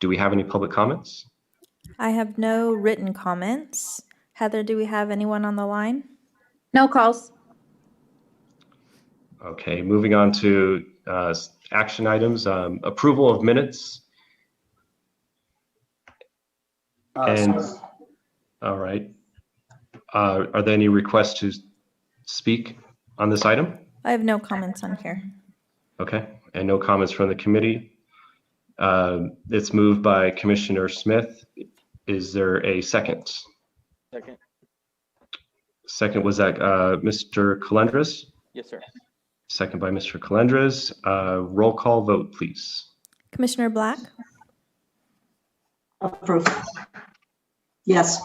Do we have any public comments? I have no written comments. Heather, do we have anyone on the line? No calls. Okay, moving on to action items. Approval of minutes. All right. Are there any requests to speak on this item? I have no comments on here. Okay, and no comments from the committee. It's moved by Commissioner Smith. Is there a second? Second. Second, was that Mr. Calendres? Yes, sir. Second by Mr. Calendres. Roll call vote, please. Commissioner Black? Approve. Yes.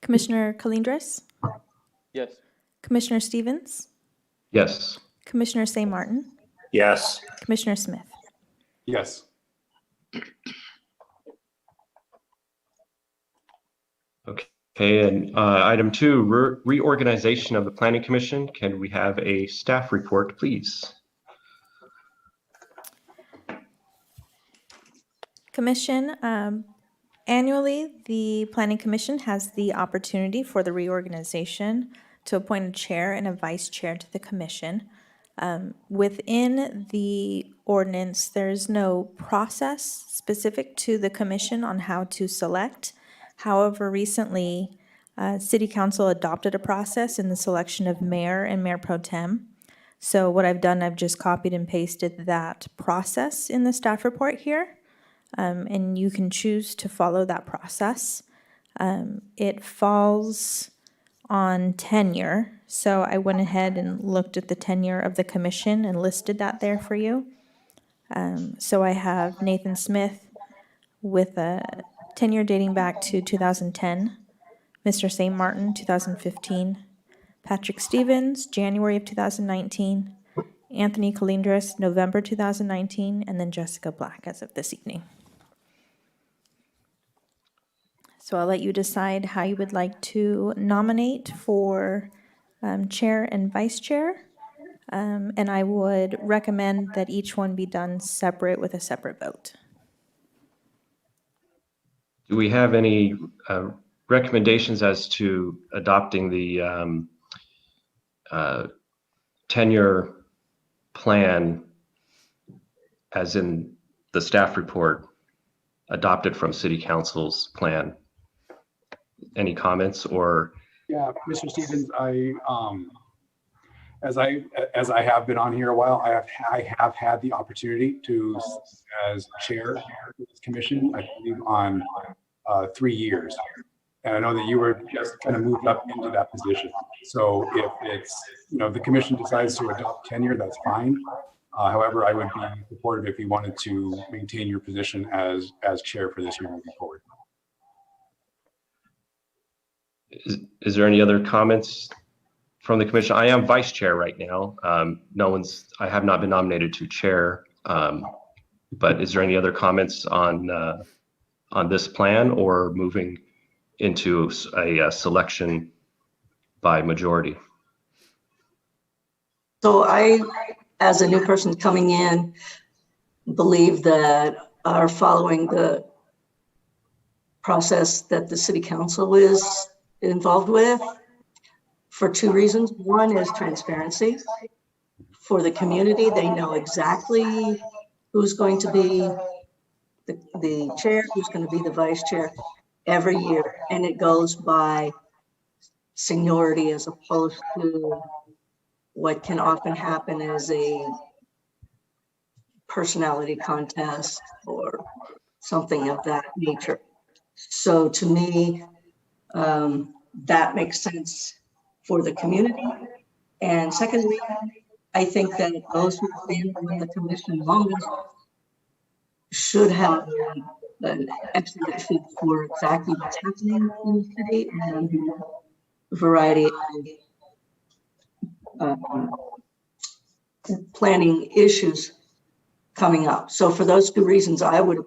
Commissioner Calendres? Yes. Commissioner Stevens? Yes. Commissioner St. Martin? Yes. Commissioner Smith? Yes. Okay, and item 2, reorganization of the Planning Commission. Can we have a staff report, please? Commission, annually, the Planning Commission has the opportunity for the reorganization to appoint a chair and a vice chair to the commission. Within the ordinance, there's no process specific to the commission on how to select. However, recently, City Council adopted a process in the selection of mayor and mayor pro tem. So what I've done, I've just copied and pasted that process in the staff report here. And you can choose to follow that process. It falls on tenure. So I went ahead and looked at the tenure of the commission and listed that there for you. So I have Nathan Smith with a tenure dating back to 2010, Mr. St. Martin, 2015, Patrick Stevens, January of 2019, Anthony Calendres, November 2019, and then Jessica Black as of this evening. So I'll let you decide how you would like to nominate for chair and vice chair. And I would recommend that each one be done separate with a separate vote. Do we have any recommendations as to adopting the tenure plan as in the staff report adopted from City Council's plan? Any comments or? Yeah, Mr. Stevens, as I have been on here a while, I have had the opportunity to, as chair of this commission, I believe on 3 years. And I know that you were just kind of moved up into that position. So if it's, the commission decides to adopt tenure, that's fine. However, I would be supportive if you wanted to maintain your position as chair for this year moving forward. Is there any other comments from the commission? I am vice chair right now. I have not been nominated to chair, but is there any other comments on this plan or moving into a selection by majority? So I, as a new person coming in, believe that are following the process that the City Council is involved with for 2 reasons. One is transparency. For the community, they know exactly who's going to be the chair, who's going to be the vice chair every year. And it goes by seniority as opposed to what can often happen as a personality contest or something of that nature. So to me, that makes sense for the community. And secondly, I think that those who've been on the commission longest should have an excellent feel for exactly what's happening in the city and a variety of planning issues coming up. So for those 2 reasons, I would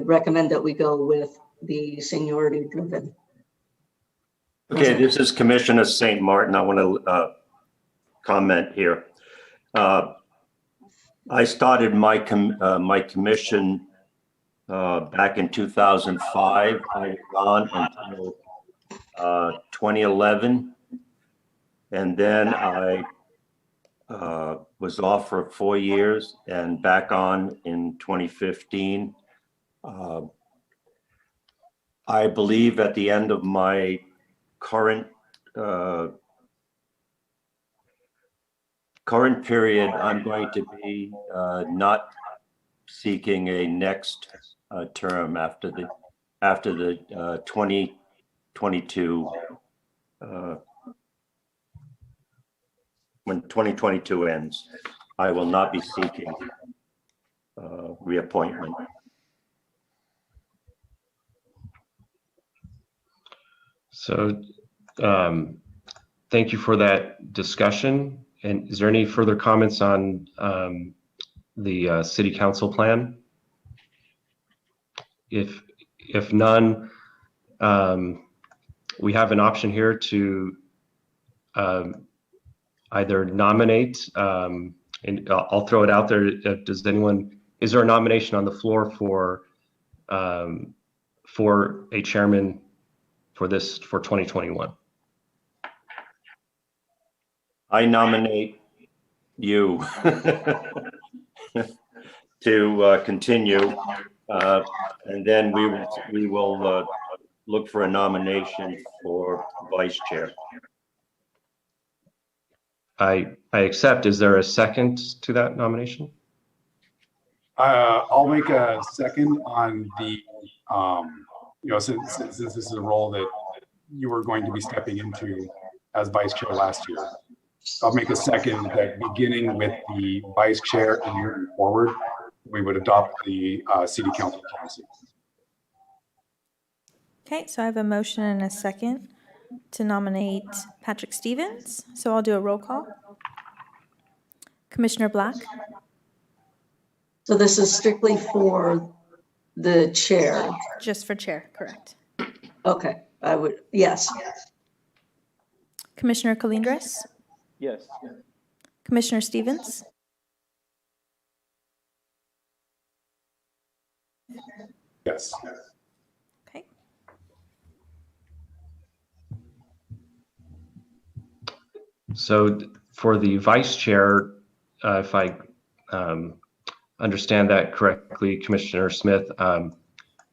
recommend that we go with the seniority driven. Okay, this is Commissioner St. Martin. I want to comment here. I started my commission back in 2005. I was on until 2011. And then I was off for 4 years and back on in 2015. I believe at the end of my current period, I'm going to be not seeking a next term after the 2022 when 2022 ends. I will not be seeking reappointment. So thank you for that discussion. And is there any further comments on the city council plan? If none, we have an option here to either nominate, and I'll throw it out there. Is there a nomination on the floor for a chairman for 2021? I nominate you to continue, and then we will look for a nomination for vice chair. I accept. Is there a second to that nomination? I'll make a second on the, since this is a role that you were going to be stepping into as vice chair last year. I'll make a second that beginning with the vice chair and moving forward, we would adopt the city council policy. Okay, so I have a motion and a second to nominate Patrick Stevens. So I'll do a roll call. Commissioner Black, So this is strictly for the chair. just for chair, correct. Okay, I would, yes. Commissioner Colindres, Yes. Commissioner Stevens, Yes. okay. So for the vice chair, if I understand that correctly, Commissioner Smith,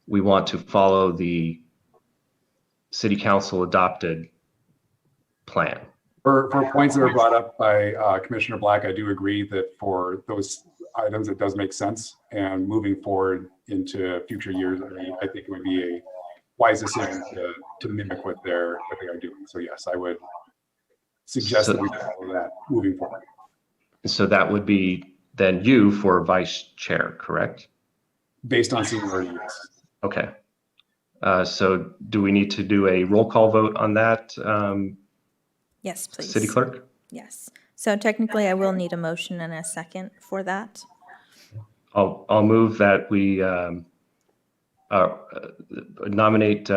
we want to follow the city council adopted plan. For points that were brought up by Commissioner Black, I do agree that for those items, it does make sense. And moving forward into future years, I think it would be a wise decision to mimic what they are doing. So yes, I would suggest that we follow that moving forward. So that would be then you for vice chair, correct? Based on seniority, yes. Okay. So do we need to do a roll call vote on that, Yes, please. city clerk? Yes. So technically, I will need a motion and a second for that. I'll move that we nominate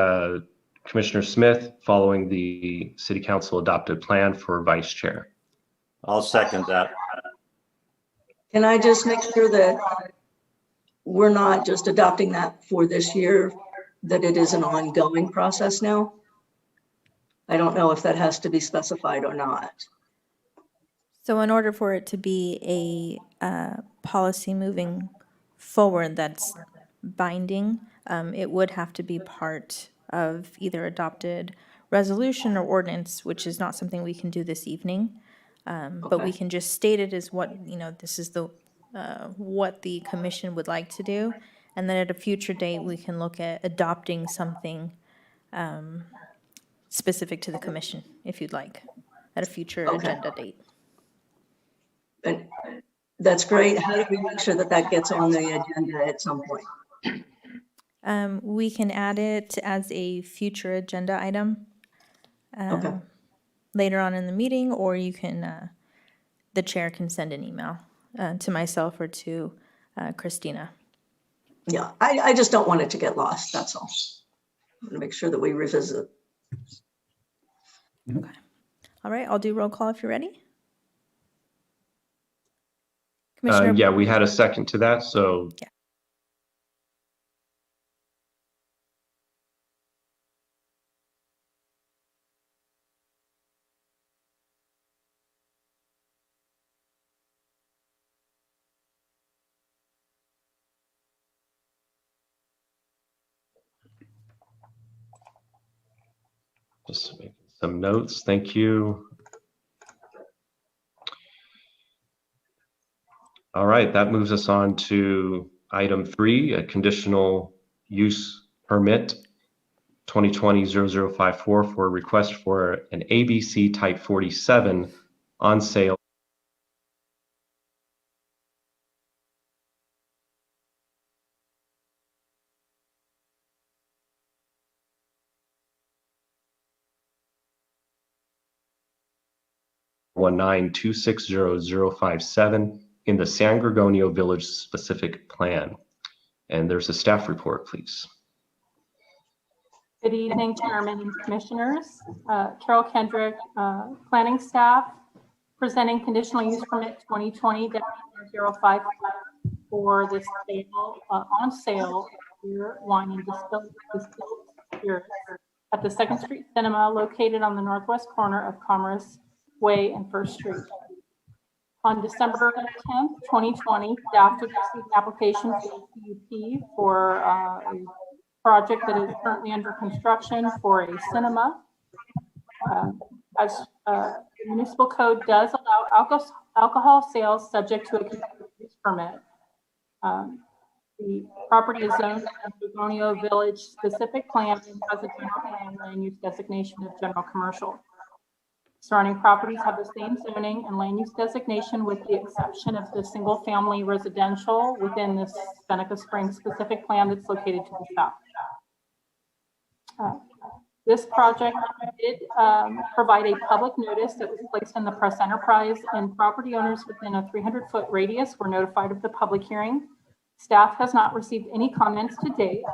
Commissioner Smith following the city council adopted plan for vice chair. I'll second that. Can I just make sure that we're not just adopting that for this year, that it is an ongoing process now? I don't know if that has to be specified or not. So in order for it to be a policy moving forward that's binding, it would have to be part of either adopted resolution or ordinance, which is not something we can do this evening. But we Okay. can just state it as what, this is what the commission would like to do. And then at a future date, we can look at adopting something specific to the commission, if you'd like, at a future Okay. agenda date. And that's great. How do we make sure that that gets on the agenda at some point? We can add it as a future agenda item Okay. later on in the meeting, or you can, the chair can send an email to myself or to Christina. Yeah, I just don't want it to get lost, that's all. I want to make sure that we revisit. All right, I'll do roll call if you're ready. Commissioner, Yeah, we had a second to that, so Just making some notes. Thank you. All right, that moves us on to item 3, a conditional use permit 2020-0054 for a request for an ABC Type 47 on sale. (1926057) in the San Gorgonio Village specific plan. And there's a staff report, please. Good evening, Chairman and Commissioners. Carol Kendrick, Planning Staff, presenting conditional use permit 2020-054 for the sale, on sale, beer, wine, and distilled spirits at the 2nd Street Cinema located on the northwest corner of Commerce Way and First Street. On December 10th, 2020, staff received an application for CUP for a project that is currently under construction for a cinema. As the municipal code does allow alcohol sales subject to a conditional use permit. The property is zoned as the Gorgonio Village specific plan and has a general plan land use designation of general commercial. Surrounding properties have the same zoning and land use designation with the exception of the single family residential within this Seneca Springs specific plan that's located to the south. This project did provide a public notice that was placed in the press enterprise, and property owners within a 300-foot radius were notified of the public hearing. Staff has not received any comments to date.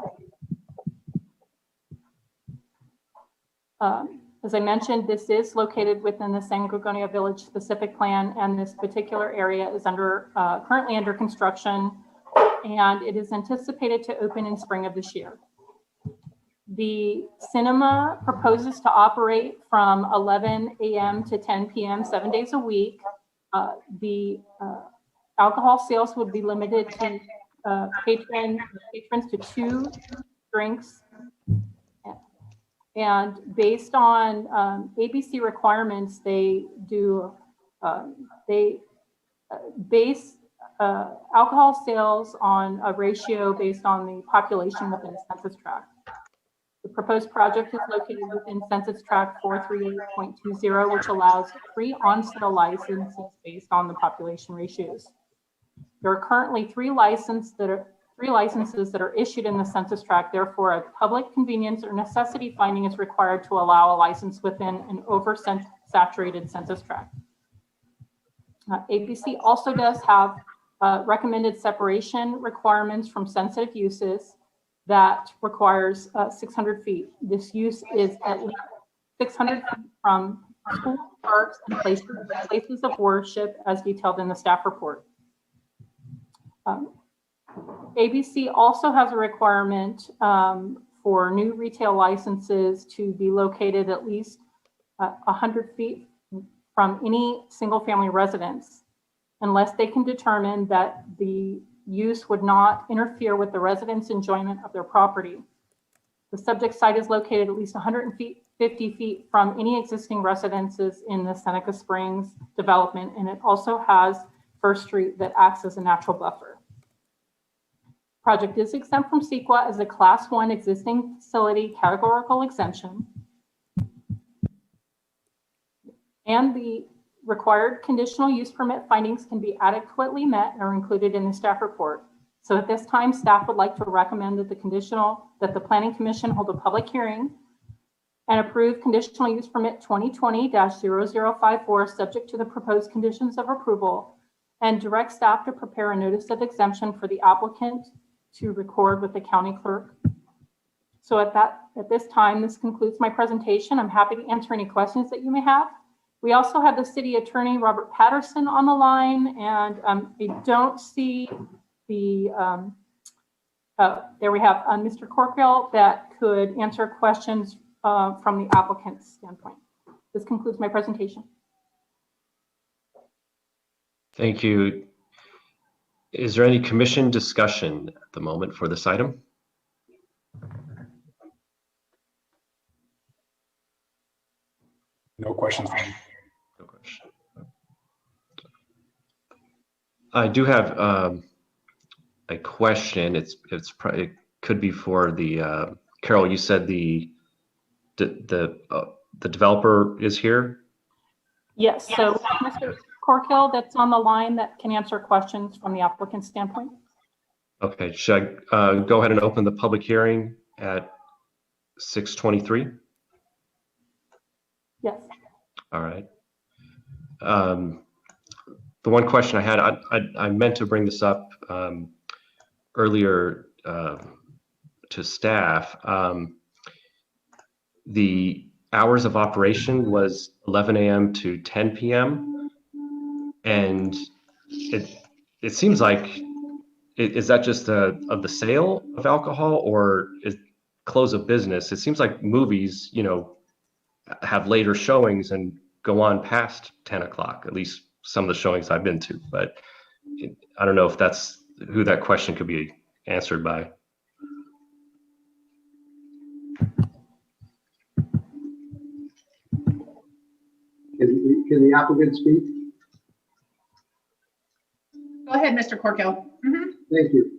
As I mentioned, this is located within the San Gorgonio Village specific plan, and this particular area is currently under construction, and it is anticipated to open in spring of this year. The cinema proposes to operate from 11 a.m. to 10 p.m. 7 days a week. The alcohol sales would be limited to patrons to 2 drinks. And based on ABC requirements, they base alcohol sales on a ratio based on the population within the census tract. The proposed project is located within Census Tract 438.20, which allows 3 on-sale licenses based on the population ratios. There are currently 3 licenses that are issued in the census tract. Therefore, a public convenience or necessity finding is required to allow a license within an oversaturated census tract. ABC also does have recommended separation requirements from sensitive uses that requires 600 feet. This use is at least 600 feet from schools, parks, and places of worship as detailed in the staff report. ABC also has a requirement for new retail licenses to be located at least 100 feet from any single family residence, unless they can determine that the use would not interfere with the residents' enjoyment of their property. The subject site is located at least 150 feet from any existing residences in the Seneca Springs development, and it also has First Street that acts as a natural buffer. Project is exempt from CEQA as a Class 1 existing facility categorical exemption. And the required conditional use permit findings can be adequately met and are included in the staff report. So at this time, staff would like to recommend that the Planning Commission hold a public hearing and approve conditional use permit 2020-0054 subject to the proposed conditions of approval, and direct staff to prepare a notice of exemption for the applicant to record with the county clerk. So at this time, this concludes my presentation. I'm happy to answer any questions that you may have. We also have the city attorney, Robert Patterson, on the line, and I don't see the, there we have Mr. Corkill that could answer questions from the applicant's standpoint. This concludes my presentation. Thank you. Is there any commission discussion at the moment for this item? No questions from me. No question. I do have a question. It could be for the Carol. You said the developer is here. Yes, so Mr. Corkill, that's on the line that can answer questions from the applicant's standpoint. Okay, should I go ahead and open the public hearing at 6:23? Yes. All right. The one question I had, I meant to bring this up earlier to staff. The hours of operation was 11 a.m. to 10 p.m. And it seems like, is that just of the sale of alcohol or is close of business? It seems like movies, have later showings and go on past 10 o'clock, at least some of the showings I've been to, but I don't know if that's who that question could be answered by. Can the applicant speak? Go ahead, Mr. Corkill. Thank you.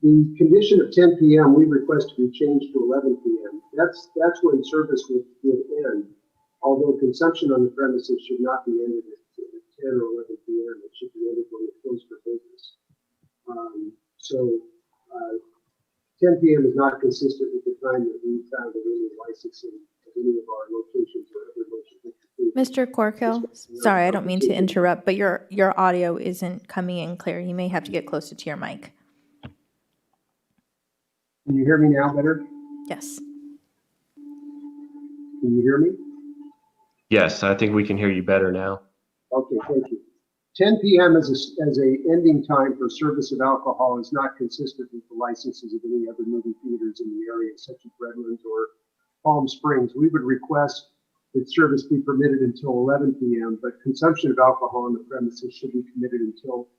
The condition of 10 p.m. we request to be changed to 11 p.m. That's when service would end. Although consumption on the premises should not be ended at 10 or 11 p.m. It should be ended when it closed for business. 10 p.m. is not consistent with the time that we found in any licensing at any of our locations or other locations. Mr. Corkill, sorry, I don't mean to interrupt, but your audio isn't coming in clear. You may have to get closer to your mic. Can you hear me now better? Yes. Can you hear me? Yes, I think we can hear you better now. Okay, thank you. 10 p.m. as a ending time for service of alcohol is not consistent with the licenses of any other movie theaters in the area, such as Redlands or Palm Springs. We would request that service be permitted until 11 p.m., but consumption of alcohol on the premises should be permitted until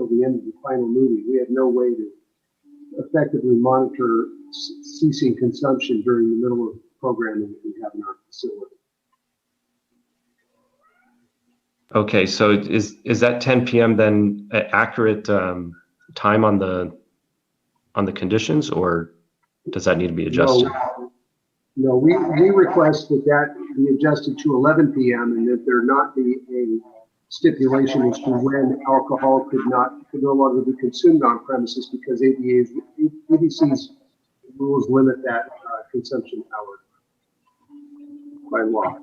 the end of the final movie. We have no way to effectively monitor ceasing consumption during the middle of programming that we have in our facility. Okay, so is that 10 p.m. then an accurate time on the conditions, or does that need to be adjusted? No, we request that be adjusted to 11 p.m. and that there not be a stipulation as to when alcohol could no longer be consumed on premises, because ABC's rules limit that consumption hour by law.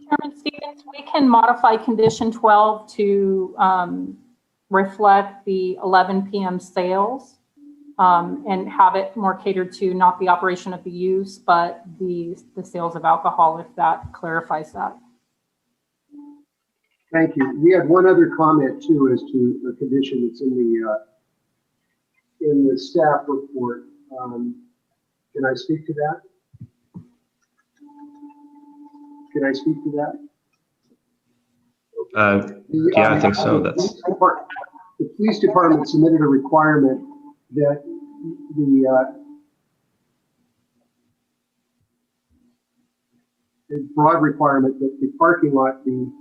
Chairman Stevens, we can modify condition 12 to reflect the 11 p.m. sales and have it more catered to not the operation of the use, but the sales of alcohol, if that clarifies that. Thank you. We had one other comment too as to the condition that's in the staff report. Can I speak to that? Can I speak to that? Yeah, I think so. The police department submitted a requirement that the broad requirement that the parking lot be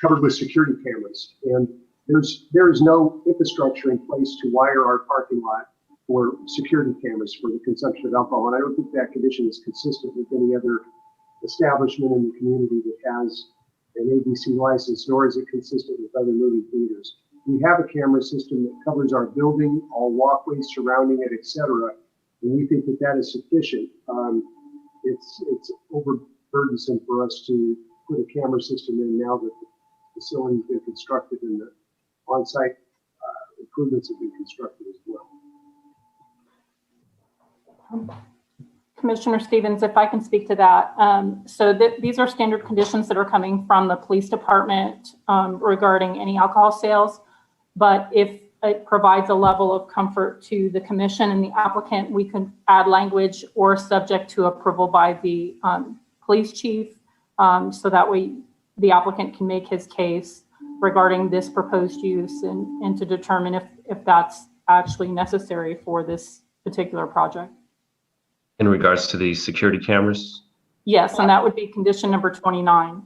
covered with security cameras, and there is no infrastructure in place to wire our parking lot for security cameras for the consumption of alcohol, and I don't think that condition is consistent with any other establishment in the community that has an ABC license, nor is it consistent with other movie theaters. We have a camera system that covers our building, all walkways surrounding it, etc., and we think that that is sufficient. It's overburdensome for us to put a camera system in now that the facility's been constructed and the on-site improvements have been constructed as well. Commissioner Stevens, if I can speak to that. These are standard conditions that are coming from the police department regarding any alcohol sales. But if it provides a level of comfort to the commission and the applicant, we can add language or subject to approval by the police chief. So that way the applicant can make his case regarding this proposed use and to determine if that's actually necessary for this particular project. In regards to the security cameras? Yes, and that would be condition number 29.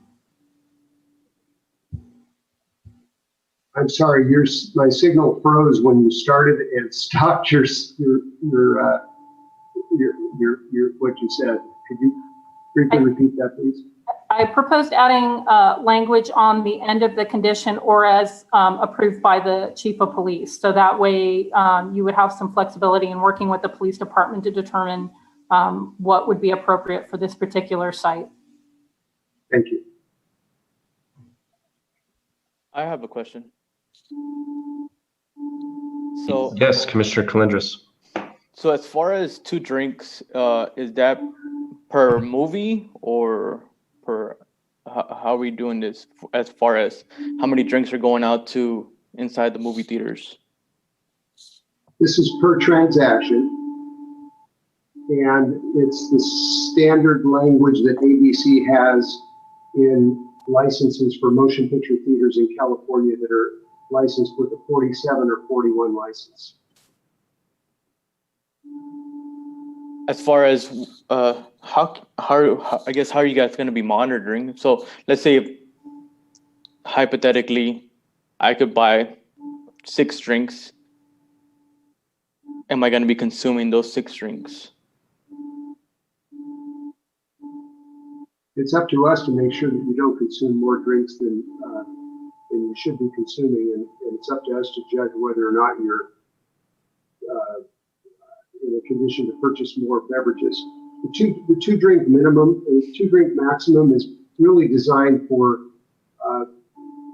I'm sorry, my signal froze when you started and stopped your what you said. Could you briefly repeat that, please? I proposed adding language on the end of the condition or as approved by the chief of police. So that way you would have some flexibility in working with the police department to determine what would be appropriate for this particular site. Thank you. I have a question. So, Yes, Commissioner Calendris. so as far as 2 drinks, is that per movie or per, how are we doing this as far as how many drinks are going out to inside the movie theaters? This is per transaction. And it's the standard language that ABC has in licenses for motion picture theaters in California that are licensed with a 47 or 41 license. As far as how I guess, how are you guys going to be monitoring? So let's say if, hypothetically, I could buy 6 drinks. Am I going to be consuming those 6 drinks? It's up to us to make sure that you don't consume more drinks than you should be consuming, and it's up to us to judge whether or not you're in a condition to purchase more beverages. The two drink minimum, the 2 drink maximum is really designed for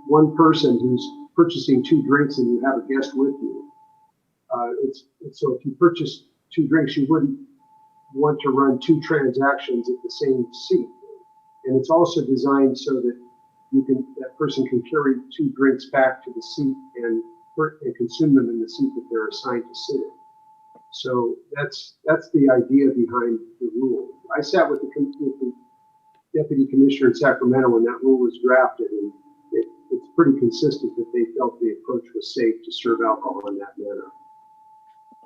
one person who's purchasing 2 drinks and you have a guest with you. So if you purchase 2 drinks, you wouldn't want to run 2 transactions at the same seat. And it's also designed so that that person can carry 2 drinks back to the seat and consume them in the seat that they're assigned to sit in. So that's the idea behind the rule. I sat with the deputy commissioner in Sacramento when that rule was drafted, and it's pretty consistent that they felt the approach was safe to serve alcohol in that manner.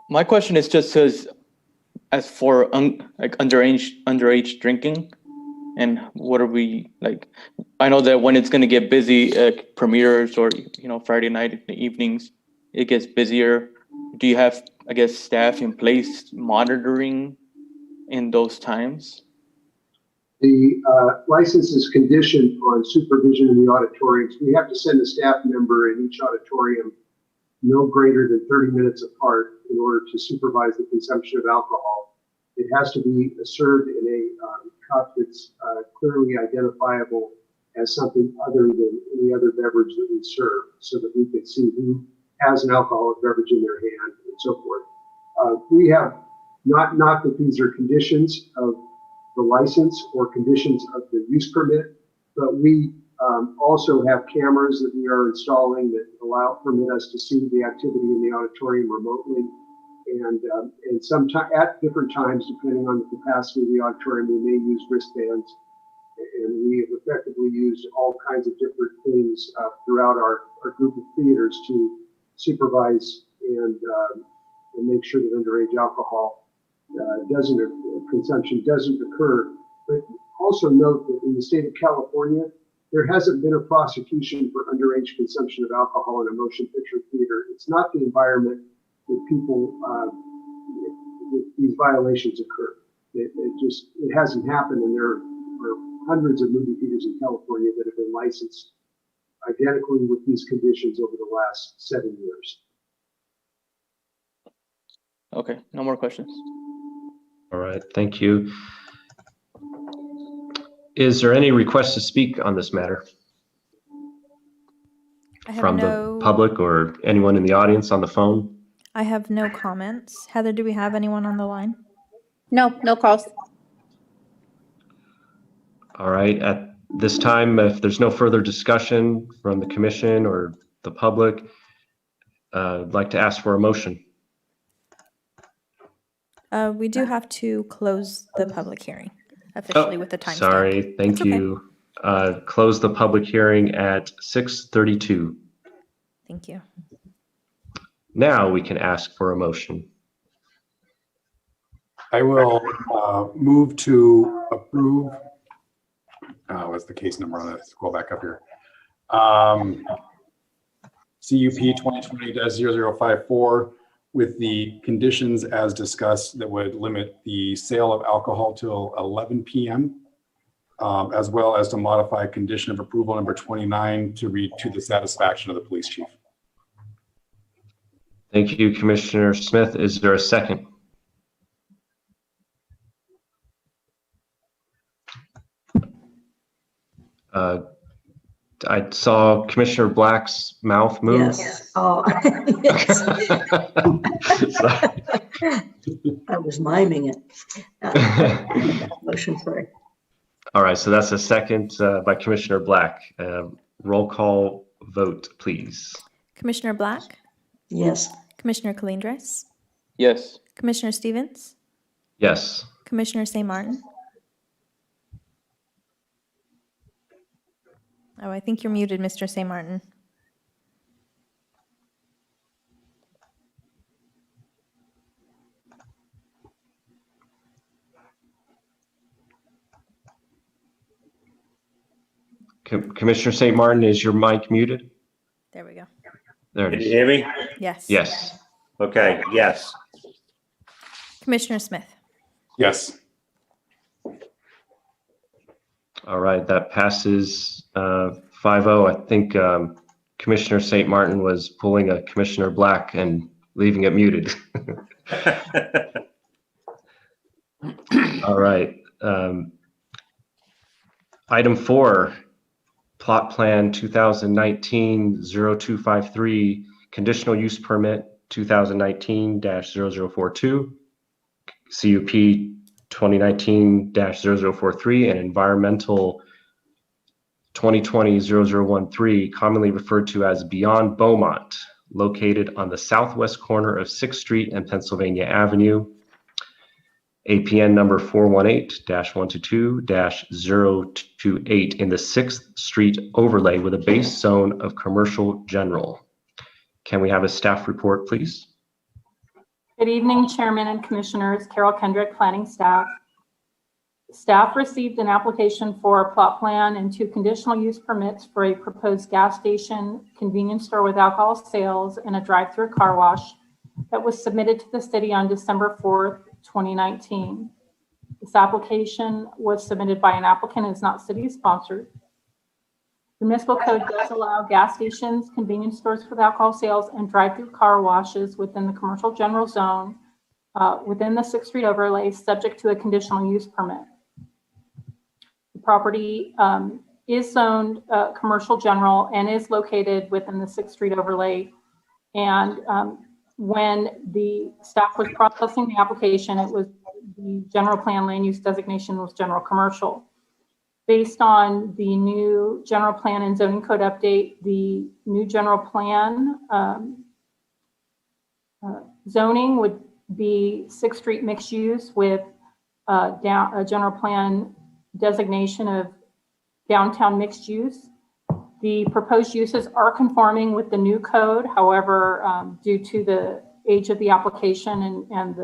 My question is just as for like underage drinking, and what are we like? I know that when it's going to get busy at premieres or Friday night in the evenings, it gets busier. Do you have, I guess, staff in place monitoring in those times? The license is conditioned on supervision in the auditoriums. We have to send a staff member in each auditorium no greater than 30 minutes apart in order to supervise the consumption of alcohol. It has to be served in a cup that's clearly identifiable as something other than any other beverage that we serve, so that we can see who has an alcoholic beverage in their hand and so forth. We have not that these are conditions of the license or conditions of the use permit, but we also have cameras that we are installing that permit us to see the activity in the auditorium remotely. And sometimes at different times, depending on the capacity of the auditorium, we may use wristbands. And we have effectively used all kinds of different things throughout our group of theaters to supervise and make sure that underage alcohol consumption doesn't occur. But also note that in the state of California, there hasn't been a prosecution for underage consumption of alcohol in a motion picture theater. It's not the environment that people, these violations occur. It hasn't happened, and there are hundreds of movie theaters in California that have been licensed identically with these conditions over the last 7 years. Okay, no more questions. All right, thank you. Is there any request to speak on this matter from the public or anyone in the audience on the phone? I have no comments. Heather, do we have anyone on the line? No, no calls. All right, at this time, if there's no further discussion from the commission or the public, I'd like to ask for a motion. We do have to close the public hearing officially with the timestamp. Sorry, thank you. Close the public hearing at 6:32. Thank you. Now we can ask for a motion. I will move to approve. What's the case number on that? Scroll back up here. CUP 2020-0054 with the conditions as discussed that would limit the sale of alcohol till 11 p.m. As well as to modify condition of approval number 29 to read to the satisfaction of the police chief. Thank you, Commissioner Smith. Is there a second? I saw Commissioner Black's mouth move. Yes. Oh, yes. Sorry. I was miming it. Motion sorry. All right, so that's a second by Commissioner Black. Roll call vote, please. Commissioner Black, Yes. Commissioner Colindres, Yes. Commissioner Stevens, Yes. Commissioner St. Martin. Oh, I think you're muted, Mr. St. Martin. Commissioner St. Martin, is your mic muted? There we go. There it Can you is. hear me? Yes. Yes. Okay, yes. Commissioner Smith. Yes. All right, that passes 5-0. I think Commissioner St. Martin was pulling a Commissioner Black and leaving it muted. All right. Item 4, plot plan 2019-0253, conditional use permit 2019-0042, CUP 2019-0043, and environmental 2020-0013, commonly referred to as Beyond Beaumont, located on the southwest corner of 6th Street and Pennsylvania Avenue. APN number 418-122-028 in the 6th Street overlay with a base zone of commercial general. Can we have a staff report, please? Good evening, Chairman and Commissioners. Carol Kendrick, Planning Staff. Staff received an application for a plot plan and 2 conditional use permits for a proposed gas station, convenience store with alcohol sales, and a drive-through car wash that was submitted to the city on December 4th, 2019. This application was submitted by an applicant and is not city sponsored. The municipal code does allow gas stations, convenience stores with alcohol sales, and drive-through car washes within the commercial general zone within the 6th Street overlay, subject to a conditional use permit. The property is zoned commercial general and is located within the 6th Street overlay. And when the staff was processing the application, it was the general plan land use designation was general commercial. Based on the new general plan and zoning code update, the new general plan zoning would be 6th Street mixed use with a general plan designation of downtown mixed use. The proposed uses are conforming with the new code. However, due to the age of the application and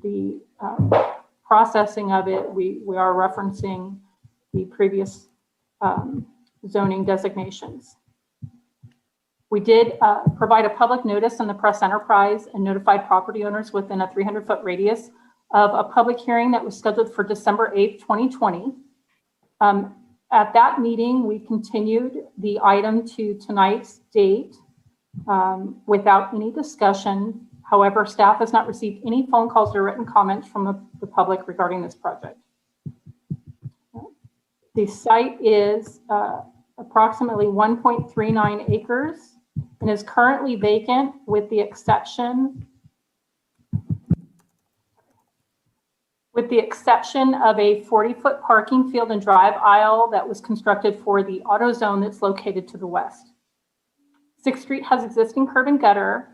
the processing of it, we are referencing the previous zoning designations. We did provide a public notice in the press enterprise and notified property owners within a 300-foot radius of a public hearing that was scheduled for December 8th, 2020. At that meeting, we continued the item to tonight's date without any discussion. However, staff has not received any phone calls or written comments from the public regarding this project. The site is approximately 1.39 acres and is currently vacant with the exception of a 40-foot parking field and drive aisle that was constructed for the auto zone that's located to the west. 6th Street has existing curb and gutter,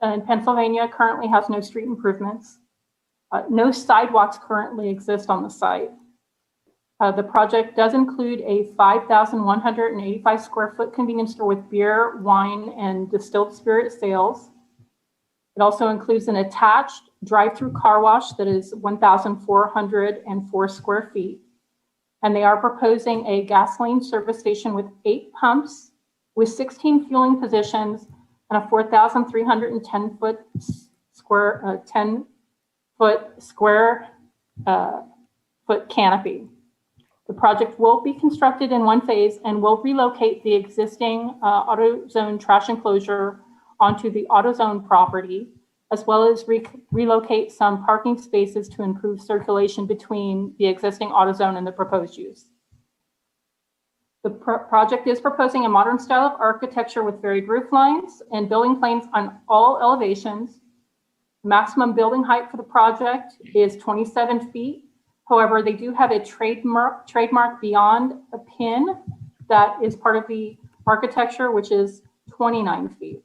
and Pennsylvania currently has no street improvements. No sidewalks currently exist on the site. The project does include a 5,185 square foot convenience store with beer, wine, and distilled spirit sales. It also includes an attached drive-through car wash that is 1,404 square feet. And they are proposing a gasoline service station with 8 pumps, with 16 fueling positions, and a 4,310 foot square, 10 foot square foot canopy. The project will be constructed in one phase and will relocate the existing AutoZone trash enclosure onto the AutoZone property, as well as relocate some parking spaces to improve circulation between the existing AutoZone and the proposed use. The project is proposing a modern style of architecture with varied roof lines and building planes on all elevations. Maximum building height for the project is 27 feet. However, they do have a trademark beyond a pin that is part of the architecture, which is 29 feet.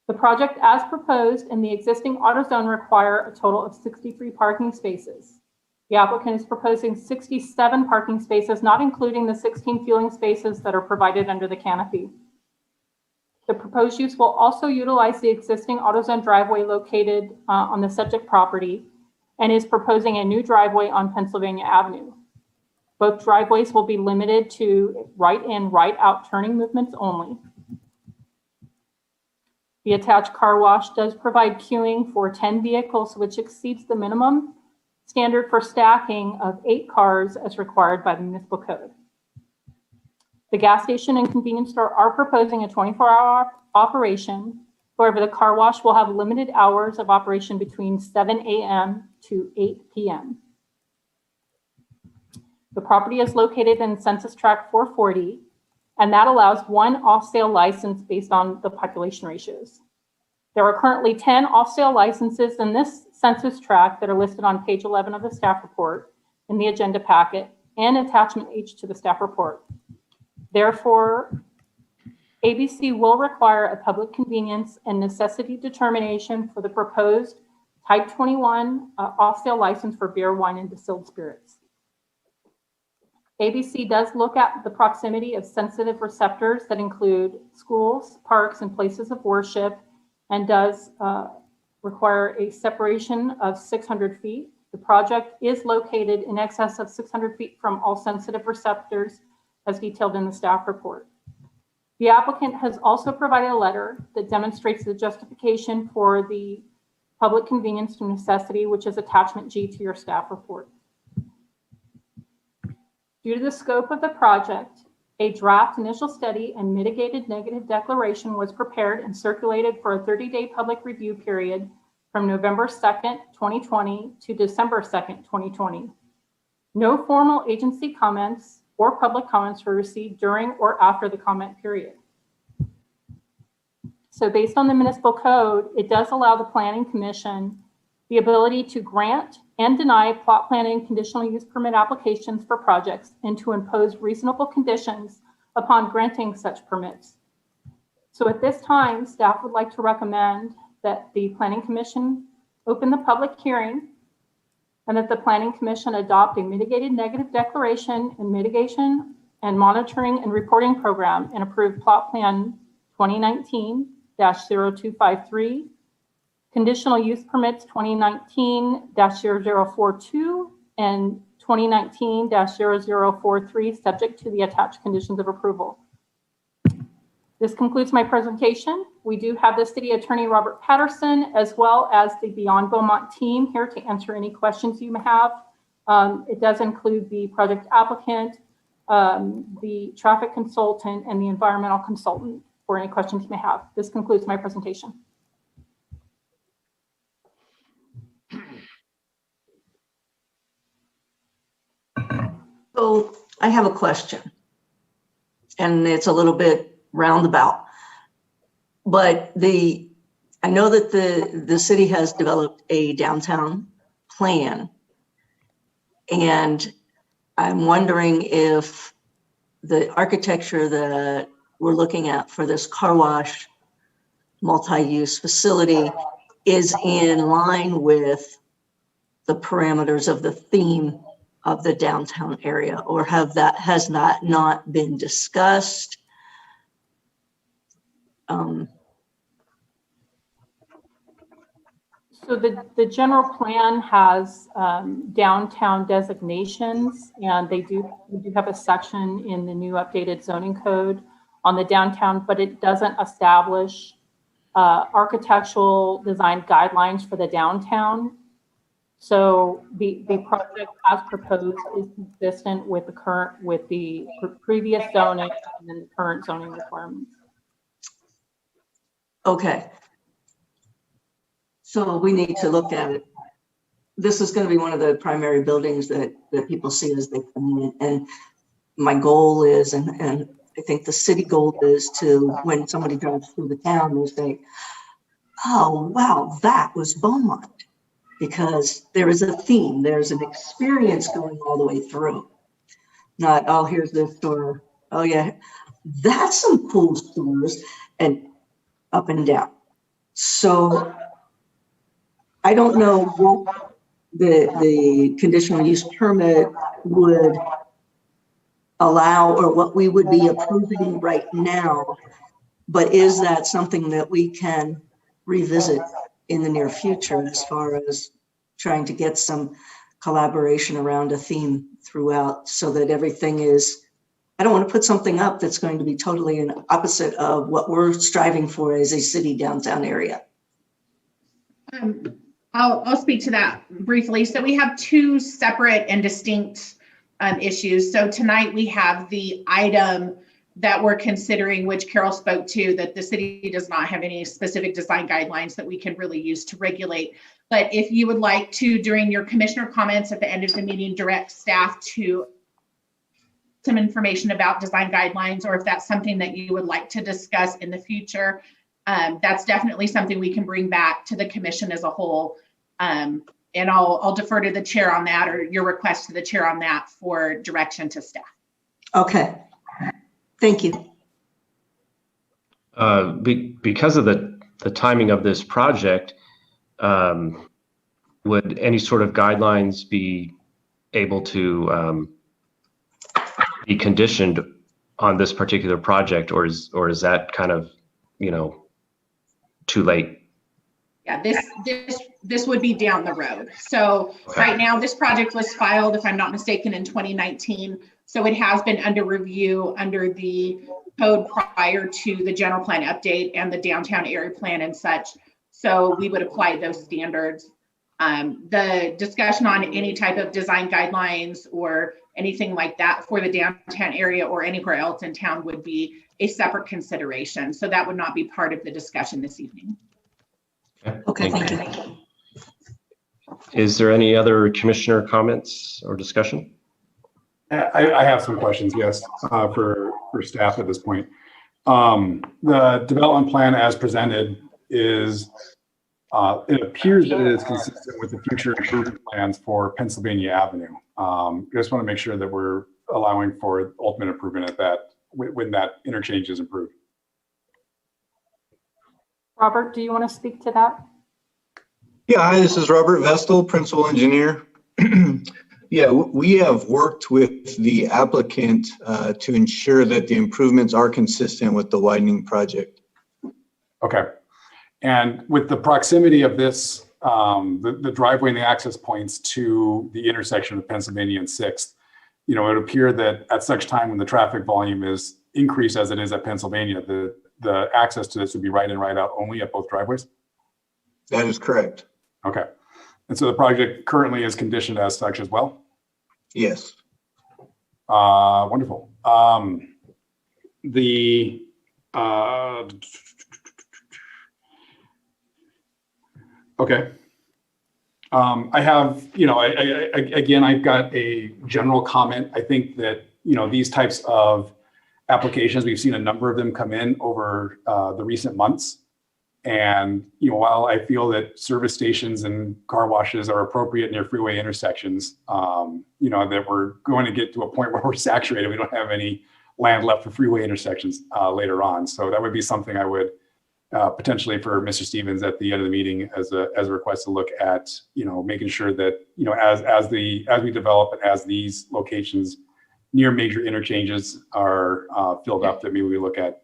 The project as proposed and the existing AutoZone require a total of 63 parking spaces. The applicant is proposing 67 parking spaces, not including the 16 fueling spaces that are provided under the canopy. The proposed use will also utilize the existing AutoZone driveway located on the subject property and is proposing a new driveway on Pennsylvania Avenue. Both driveways will be limited to right in, right out turning movements only. The attached car wash does provide queuing for 10 vehicles, which exceeds the minimum standard for stacking of 8 cars as required by the municipal code. The gas station and convenience store are proposing a 24-hour operation. However, the car wash will have limited hours of operation between 7 a.m. to 8 p.m. The property is located in Census Tract 440, and that allows 1 off-sale license based on the population ratios. There are currently 10 off-sale licenses in this census tract that are listed on page 11 of the staff report in the agenda packet and attachment H to the staff report. Therefore, ABC will require a public convenience and necessity determination for the proposed Type 21 off-sale license for beer, wine, and distilled spirits. ABC does look at the proximity of sensitive receptors that include schools, parks, and places of worship, and does require a separation of 600 feet. The project is located in excess of 600 feet from all sensitive receptors, as detailed in the staff report. The applicant has also provided a letter that demonstrates the justification for the public convenience and necessity, which is attachment G to your staff report. Due to the scope of the project, a draft initial study and mitigated negative declaration was prepared and circulated for a 30-day public review period from November 2nd, 2020 to December 2nd, 2020. No formal agency comments or public comments were received during or after the comment period. So based on the municipal code, it does allow the Planning Commission the ability to grant and deny plot plan and conditional use permit applications for projects and to impose reasonable conditions upon granting such permits. So at this time, staff would like to recommend that the Planning Commission open the public hearing and that the Planning Commission adopt a mitigated negative declaration and mitigation and monitoring and reporting program and approve plot plan 2019-0253, conditional use permits 2019-0042 and 2019-0043, subject to the attached conditions of approval. This concludes my presentation. We do have the City Attorney Robert Patterson, as well as the Beyond Beaumont team here to answer any questions you may have. It does include the project applicant, the traffic consultant, and the environmental consultant for any questions you may have. This concludes my presentation. So I have a question, and it's a little bit roundabout, but I know that the city has developed a downtown plan, and I'm wondering if the architecture that we're looking at for this car wash multi-use facility is in line with the parameters of the theme of the downtown area, or has that not been discussed? So the general plan has downtown designations, and we do have a section in the new updated zoning code on the downtown, but it doesn't establish architectural design guidelines for the downtown. So the project as proposed is consistent with the previous zoning and then the current zoning requirements. Okay. So we need to look at it. This is going to be one of the primary buildings that people see as they come in. And my goal is, and I think the city goal is to, when somebody drives through the town, they say, oh, wow, that was Beaumont. Because there is a theme, there's an experience going all the way through. Not, oh, here's this store. Oh, yeah, that's some cool stores, and up and down. So I don't know what the conditional use permit would allow or what we would be approving right now, but is that something that we can revisit in the near future as far as trying to get some collaboration around a theme throughout so that everything is, I don't want to put something up that's going to be totally an opposite of what we're striving for as a city downtown area. I'll speak to that briefly. So we have two separate and distinct issues. So tonight we have the item that we're considering, which Carol spoke to, that the city does not have any specific design guidelines that we can really use to regulate. But if you would like to, during your commissioner comments at the end of the meeting, direct staff to some information about design guidelines, or if that's something that you would like to discuss in the future, that's definitely something we can bring back to the commission as a whole. And I'll defer to the chair on that, or your request to the chair on that for direction to staff. Okay. Thank you. Because of the timing of this project, would any sort of guidelines be able to be conditioned on this particular project, or is that kind of, too late? Yeah, this would be down the road. So Okay. Right now, this project was filed, if I'm not mistaken, in 2019. So it has been under review under the code prior to the general plan update and the downtown area plan and such. So we would apply those standards. The discussion on any type of design guidelines or anything like that for the downtown area or anywhere else in town would be a separate consideration. So that would not be part of the discussion this evening. Okay, thank you. Is there any other commissioner comments or discussion? I have some questions, yes, for staff at this point. The development plan as presented is, it appears that it is consistent with the future improvement plans for Pennsylvania Avenue. I just want to make sure that we're allowing for ultimate improvement at that, when that interchange is improved. Robert, do you want to speak to that? Yeah, hi, this is Robert Vestal, principal engineer. Yeah, we have worked with the applicant to ensure that the improvements are consistent with the widening project. Okay. And with the proximity of this, the driveway and the access points to the intersection of Pennsylvania and 6th, it would appear that at such time when the traffic volume is increased as it is at Pennsylvania, the access to this would be right in, right out only at both driveways? That is correct. Okay. And so the project currently is conditioned as such as well? Yes. Wonderful. Okay. I have, again, I've got a general comment. I think that, these types of applications, we've seen a number of them come in over the recent months. And, while I feel that service stations and car washes are appropriate near freeway intersections, that we're going to get to a point where we're saturated. We don't have any land left for freeway intersections later on. So that would be something I would potentially for Mr. Stevens at the end of the meeting as a request to look at, making sure that, as we develop and as these locations near major interchanges are filled up, that maybe we look at,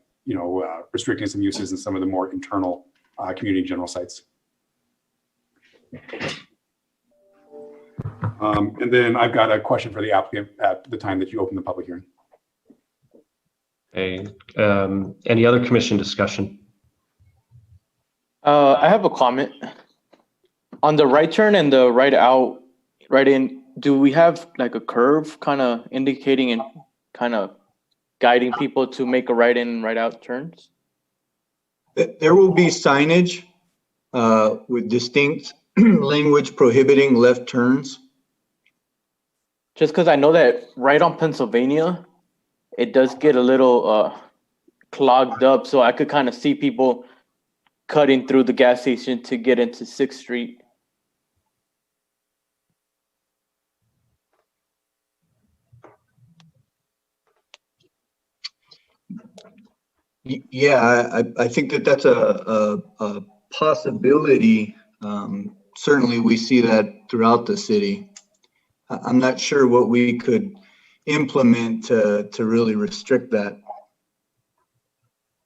restricting some uses in some of the more internal community general sites. And then I've got a question for the applicant at the time that you open the public hearing. Okay, any other commission discussion? I have a comment. On the right turn and the right out, right in, do we have like a curve kind of indicating and kind of guiding people to make a right in and right out turns? There will be signage with distinct language prohibiting left turns. Just because I know that right on Pennsylvania, it does get a little clogged up, so I could kind of see people cutting through the gas station to get into 6th Street. Yeah, I think that that's a possibility. Certainly we see that throughout the city. I'm not sure what we could implement to really restrict that.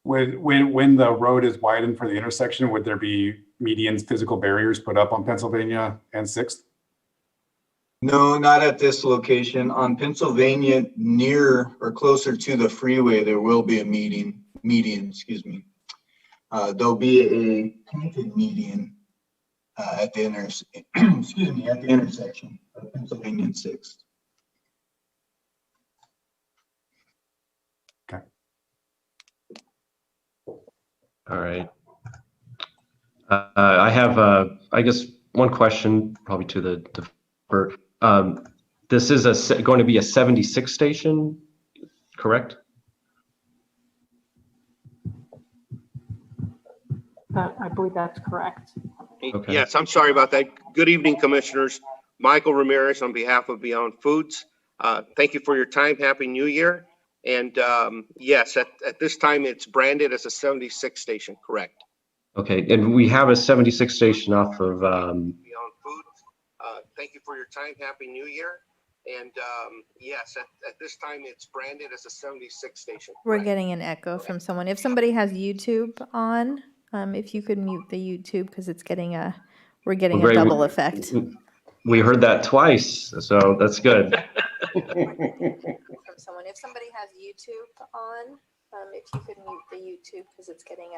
When the road is widened for the intersection, would there be medians, physical barriers put up on Pennsylvania and 6th? No, not at this location. On Pennsylvania, near or closer to the freeway, there will be a median, excuse me. There'll be a painted median at the intersection of Pennsylvania and 6th. Okay. All right. I have, I guess, one question, probably to the developer. This is going to be a 76 station, correct? I believe that's correct. Okay. Yes, I'm sorry about that. Good evening, commissioners. Michael Ramirez on behalf of Beyond Foods. Thank you for your time. Happy New Year. And yes, at this time, it's branded as a 76 station, correct? Okay, and we have a 76 station off of, Beyond Foods. Thank you for your time. Happy New Year. And yes, at this time, it's branded as a 76 station. We're correct? getting an echo from someone. If somebody has YouTube on, if you could mute the YouTube because it's getting we're getting Well, a great. double effect. We heard that twice, so that's good. From someone. If somebody has YouTube on, if you could mute the YouTube because it's getting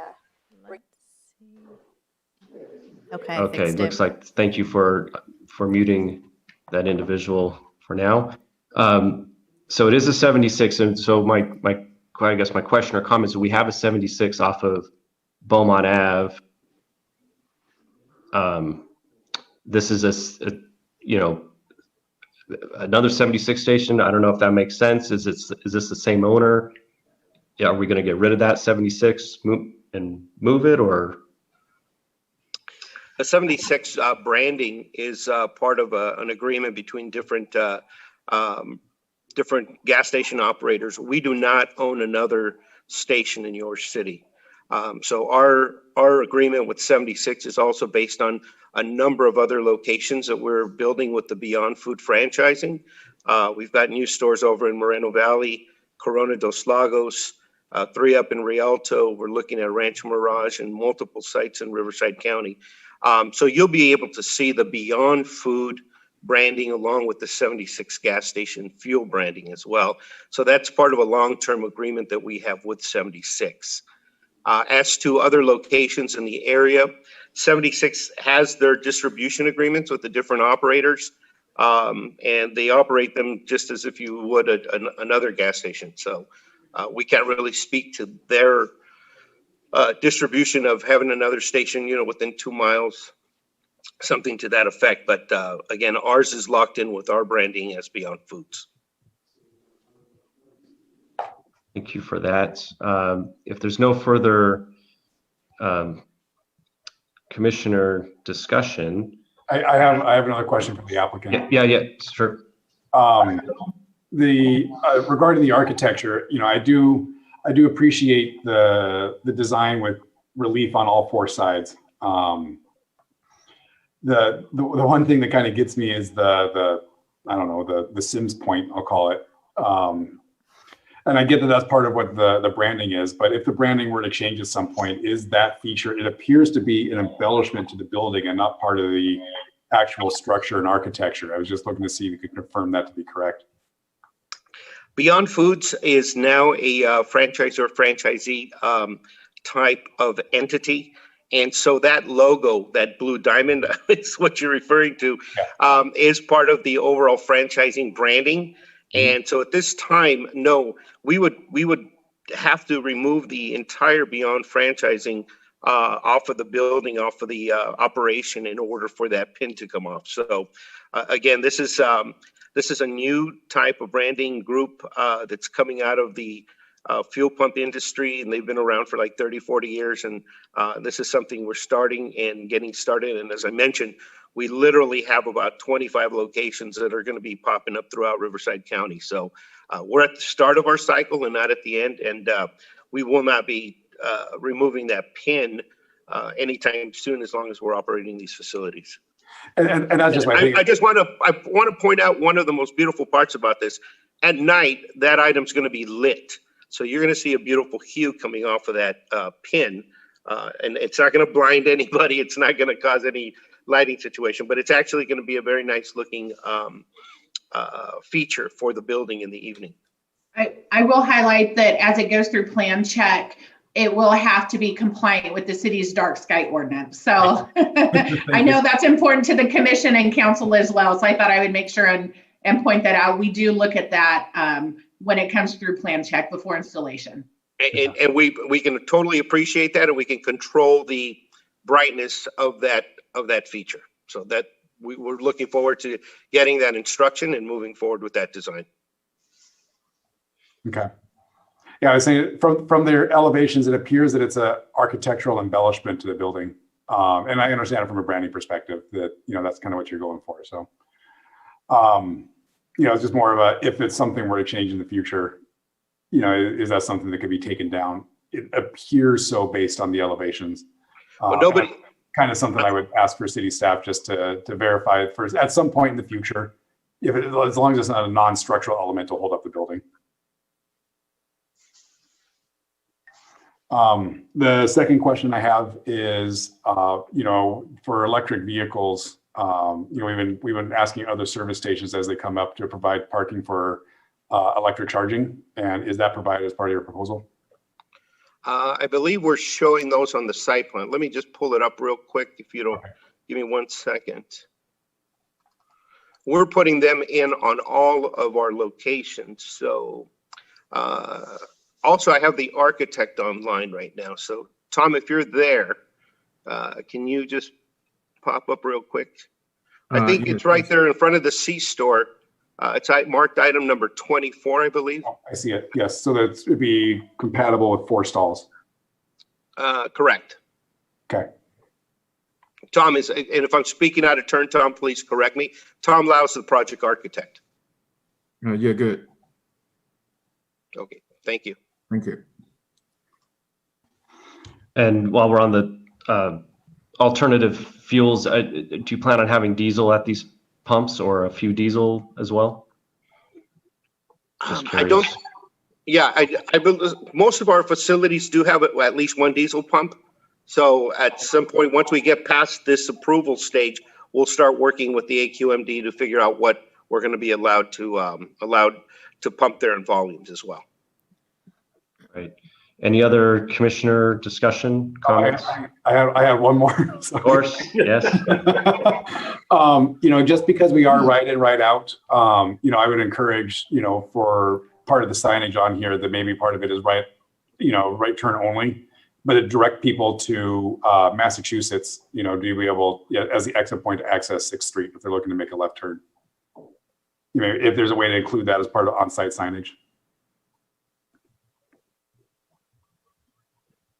Okay, I Okay, fixed looks it. like, thank you for muting that individual for now. So it is a 76, and so I guess my question or comment is we have a 76 off of Beaumont Ave. This is another 76 station. I don't know if that makes sense. Is this the same owner? Yeah, are we going to get rid of that 76 and move it, or? The 76 branding is part of an agreement between different gas station operators. We do not own another station in your city. So our agreement with 76 is also based on a number of other locations that we're building with the Beyond Food franchising. We've got new stores over in Moreno Valley, Corona dos Lagos, 3 up in Rialto. We're looking at Rancho Mirage and multiple sites in Riverside County. So you'll be able to see the Beyond Food branding along with the 76 gas station fuel branding as well. So that's part of a long-term agreement that we have with 76. As to other locations in the area, 76 has their distribution agreements with the different operators, and they operate them just as if you would another gas station. So we can't really speak to their distribution of having another station, within 2 miles, something to that effect. But again, ours is locked in with our branding as Beyond Foods. Thank you for that. If there's no further commissioner discussion. I have another question for the applicant. Yeah, sure. Regarding the architecture, I do appreciate the design with relief on all 4 sides. The one thing that kind of gets me is the Sims point, I'll call it. And I get that that's part of what the branding is, but if the branding were to change at some point, is that feature, it appears to be an embellishment to the building and not part of the actual structure and architecture. I was just looking to see if you could confirm that to be correct. Beyond Foods is now a franchisor franchisee type of entity. And so that logo, that blue diamond is what you're referring to, is part of the overall franchising branding. And so at this time, no, we would have to remove the entire Beyond Franchising off of the building, off of the operation in order for that pin to come off. So again, this is a new type of branding group that's coming out of the fuel pump industry, and they've been around for like 30, 40 years. And this is something we're starting and getting started. And as I mentioned, we literally have about 25 locations that are going to be popping up throughout Riverside County. So we're at the start of our cycle and not at the end. And we will not be removing that pin anytime soon, as long as we're operating these facilities. And that's just my thing. I want to point out one of the most beautiful parts about this. At night, that item's going to be lit. So you're going to see a beautiful hue coming off of that pin. And it's not going to blind anybody. It's not going to cause any lighting situation, but it's actually going to be a very nice looking feature for the building in the evening. I will highlight that as it goes through plan check, it will have to be compliant with the city's dark sky ordinance. So I know that's important to the commission and council as well. So I thought I would make sure and point that out. We do look at that when it comes through plan check before installation. And we can totally appreciate that, and we can control the brightness of that feature. So that we're looking forward to getting that instruction and moving forward with that design. Okay. Yeah, I was saying from their elevations, it appears that it's a architectural embellishment to the building. And I understand it from a branding perspective that, that's kind of what you're going for. So, it's just more of a, if it's something were to change in the future, is that something that could be taken down? It appears so based on the elevations. Well, nobody. Kind of something I would ask for city staff just to verify it first at some point in the future, as long as it's not a non-structural element to hold up the building. The second question I have is, for electric vehicles, we've been asking other service stations as they come up to provide parking for electric charging. And is that provided as part of your proposal? I believe we're showing those on the site plan. Let me just pull it up real quick. If you don't give me 1 second. We're putting them in on all of our locations. So, also, I have the architect online right now. So, Tom, if you're there, can you just pop up real quick? I think it's right there in front of the C-store. It's marked item number 24, I believe. Oh, I see it. Yes. So that it'd be compatible with 4 stalls. Correct. Okay. Tom is, and if I'm speaking out of turn, Tom, please correct me. Tom Lau is the project architect. Yeah, good. Okay. Thank you. Thank you. And while we're on the alternative fuels, do you plan on having diesel at these pumps or a few diesel as well? I don't. Yeah, I believe most of our facilities do have at least one diesel pump. So at some point, once we get past this approval stage, we'll start working with the AQMD to figure out what we're going to be allowed to pump there in volumes as well. Right. Any other commissioner discussion, comments? I have one more. Of course, yes. Just because we are right in, right out, I would encourage, for part of the signage on here that maybe part of it is right turn only, but to direct people to Massachusetts, to be able, as the exit point to access 6th Street if they're looking to make a left turn. If there's a way to include that as part of on-site signage.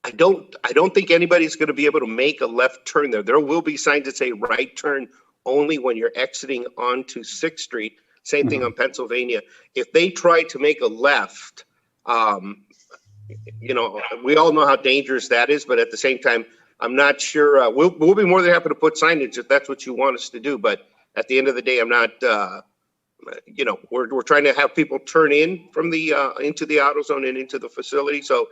I don't think anybody's going to be able to make a left turn there. There will be signs that say right turn only when you're exiting onto 6th Street. Same thing on Pennsylvania. If they try to make a left, we all know how dangerous that is, but at the same time, I'm not sure. We'll be more than happy to put signage if that's what you want us to do. But at the end of the day, I'm not, we're trying to have people turn in from the, into the auto zone and into the facility. So,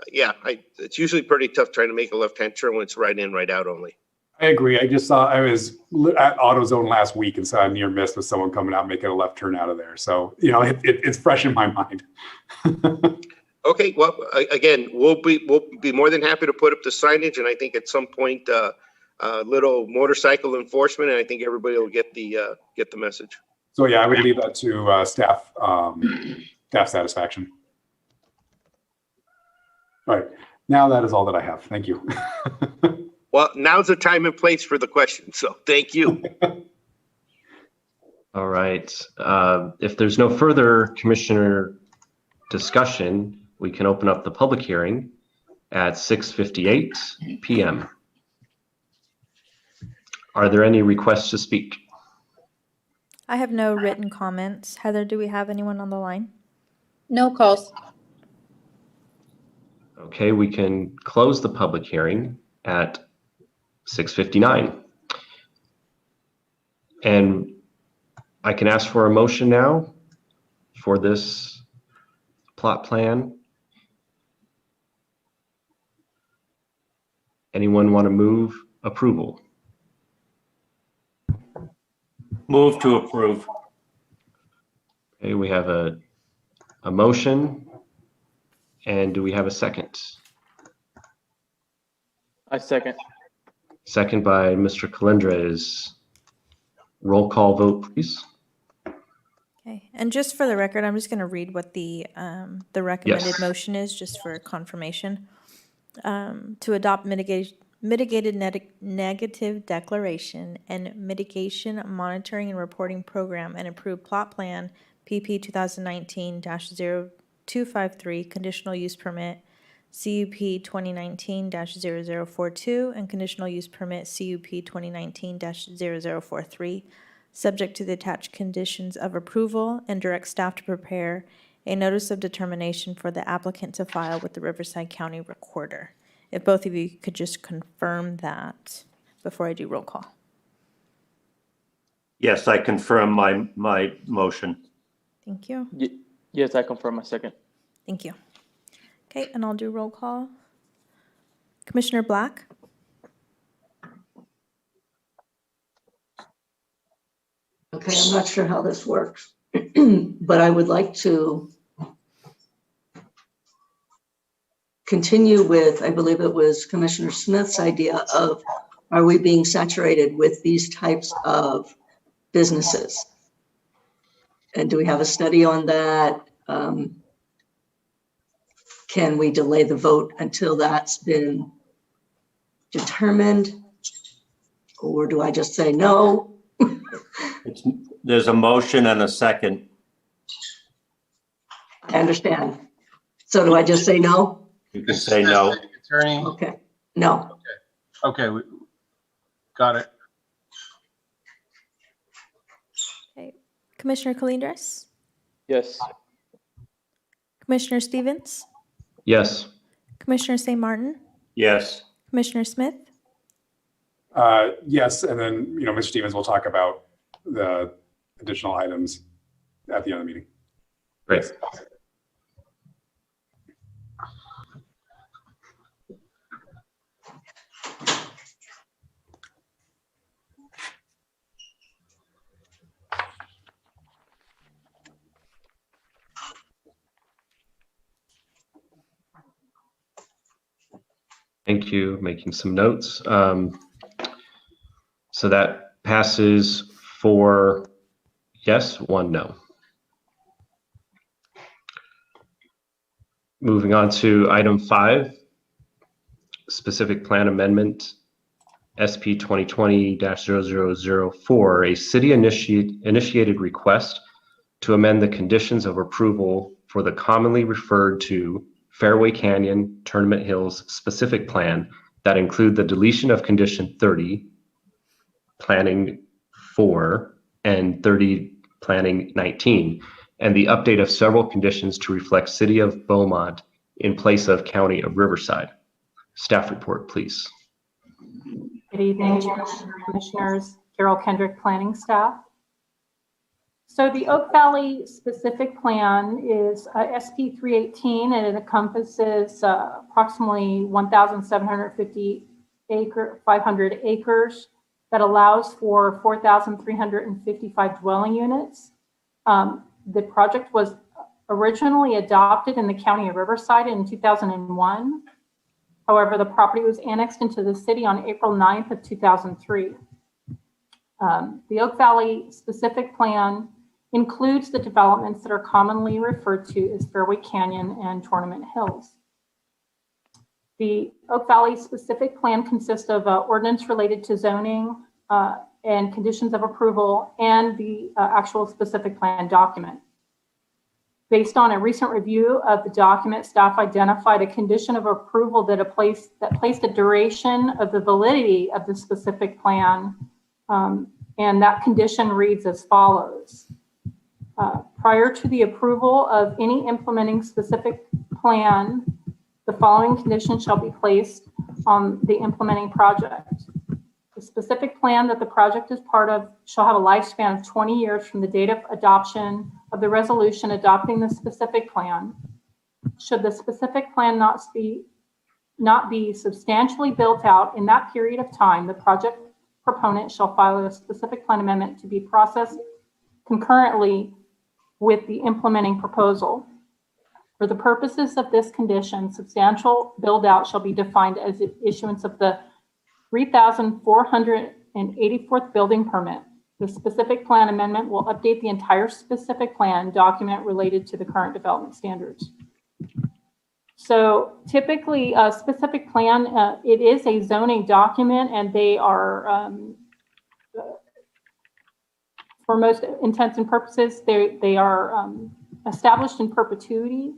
it's usually pretty tough trying to make a left-hand turn when it's right in, right out only. I agree. I just saw, I was at AutoZone last week and saw a near miss with someone coming out making a left turn out of there. So, you know, it's fresh in my mind. Okay, well, again, we'll be more than happy to put up the signage, and I think at some point, little motorcycle enforcement, and I think everybody will get the message. So yeah, I would leave that to staff satisfaction. All right, now that is all that I have. Thank you. Well, now's the time and place for the question, so thank you. All right. If there's no further commissioner discussion, we can open up the public hearing at 6:58 p.m. Are there any requests to speak? I have no written comments. Heather, do we have anyone on the line? No calls. Okay, we can close the public hearing at 6:59. And I can ask for a motion now for this plot plan. Anyone want to move approval? Move to approve. Okay, we have a motion. And do we have a second? I second. Second by Mr. Calendres. Roll call vote, please. Okay, and just for the record, I'm just going to read what the recommended Yes. motion is, just for confirmation. To adopt mitigated negative declaration and mitigation monitoring and reporting program and approve plot plan PP 2019-0253 conditional use permit CUP 2019-0042 and conditional use permit CUP 2019-0043, subject to the attached conditions of approval, and direct staff to prepare a notice of determination for the applicant to file with the Riverside County Recorder. If both of you could just confirm that before I do roll call. Yes, I confirm my motion. Thank you. Yes, I confirm my second. Thank you. Okay, and I'll do roll call. Commissioner Black? Okay, I'm not sure how this works, but I would like to continue with, I believe it was Commissioner Smith's idea of, are we being saturated with these types of businesses? And do we have a study on that? Can we delay the vote until that's been determined? Or do I just say no? There's a motion and a second. I understand. So do I just say no? You can say no. Attorney. Okay, no. Okay, got it. Okay. Commissioner Calendres? Yes. Commissioner Stevens? Yes. Commissioner St. Martin? Yes. Commissioner Smith? Yes, and then, you know, Mr. Stevens will talk about the additional items at the end of the meeting. Great. Thank you. Making some notes. So that passes 4 yes, 1 no. Moving on to item 5, specific plan amendment SP 2020-0004, a city initiated request to amend the conditions of approval for the commonly referred to Fairway Canyon Tournament Hills specific plan that include the deletion of condition 30, planning 4, and 30, planning 19, and the update of several conditions to reflect City of Beaumont in place of County of Riverside. Staff report, please. Good evening, Commissioners. Carol Kendrick, Planning Staff. So the Oak Valley specific plan is SP 318, and it encompasses approximately 1,750 500 acres that allows for 4,355 dwelling units. The project was originally adopted in the county of Riverside in 2001. However, the property was annexed into the city on April 9th of 2003. The Oak Valley specific plan includes the developments that are commonly referred to as Fairway Canyon and Tournament Hills. The Oak Valley specific plan consists of ordinance related to zoning and conditions of approval and the actual specific plan document. Based on a recent review of the document, staff identified a condition of approval that placed a duration of the validity of the specific plan, and that condition reads as follows. Prior to the approval of any implementing specific plan, the following conditions shall be placed on the implementing project. The specific plan that the project is part of shall have a lifespan of 20 years from the date of adoption of the resolution adopting the specific plan. Should the specific plan not be substantially built out in that period of time, the project proponent shall file a specific plan amendment to be processed concurrently with the implementing proposal. For the purposes of this condition, substantial build out shall be defined as the issuance of the 3,484th building permit. The specific plan amendment will update the entire specific plan document related to the current development standards. So typically a specific plan, it is a zoning document, and they are, for most intents and purposes, they are established in perpetuity.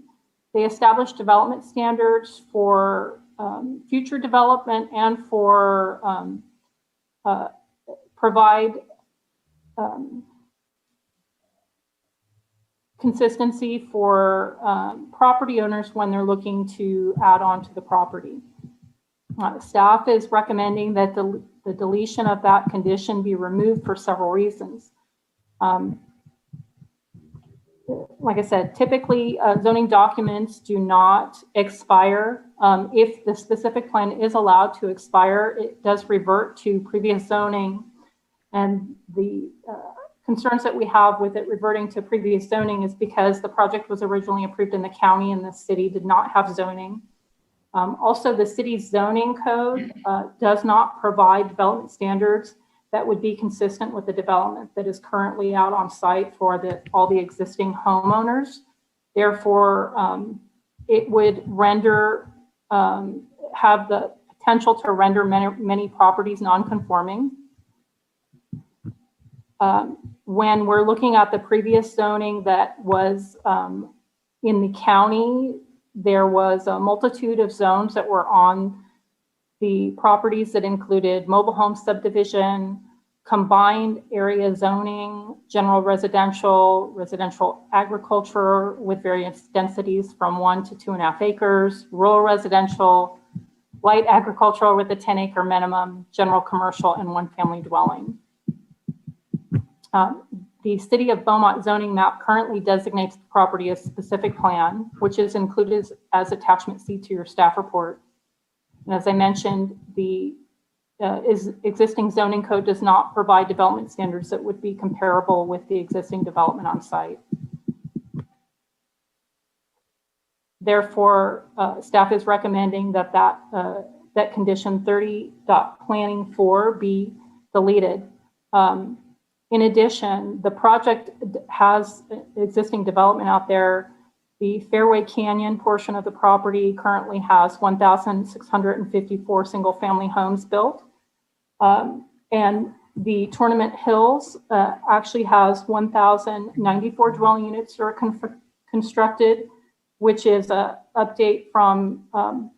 They establish development standards for future development and for provide consistency for property owners when they're looking to add on to the property. Staff is recommending that the deletion of that condition be removed for several reasons. Like I said, typically zoning documents do not expire. If the specific plan is allowed to expire, it does revert to previous zoning. And the concerns that we have with it reverting to previous zoning is because the project was originally approved in the county and the city did not have zoning. Also, the city's zoning code does not provide development standards that would be consistent with the development that is currently out on site for all the existing homeowners. Therefore, it would render, have the potential to render many properties non-conforming. When we're looking at the previous zoning that was in the county, there was a multitude of zones that were on the properties that included mobile home subdivision, combined area zoning, general residential, residential agriculture with various densities from 1 to 2.5 acres, rural residential, light agricultural with a 10-acre minimum, general commercial, and 1-family dwelling. The City of Beaumont zoning map currently designates the property as specific plan, which is included as attachment C to your staff report. And as I mentioned, the existing zoning code does not provide development standards that would be comparable with the existing development on site. Therefore, staff is recommending that that condition 30.planning4 be deleted. In addition, the project has existing development out there. The Fairway Canyon portion of the property currently has 1,654 single-family homes built. And the Tournament Hills actually has 1,094 dwelling units that are constructed, which is an update from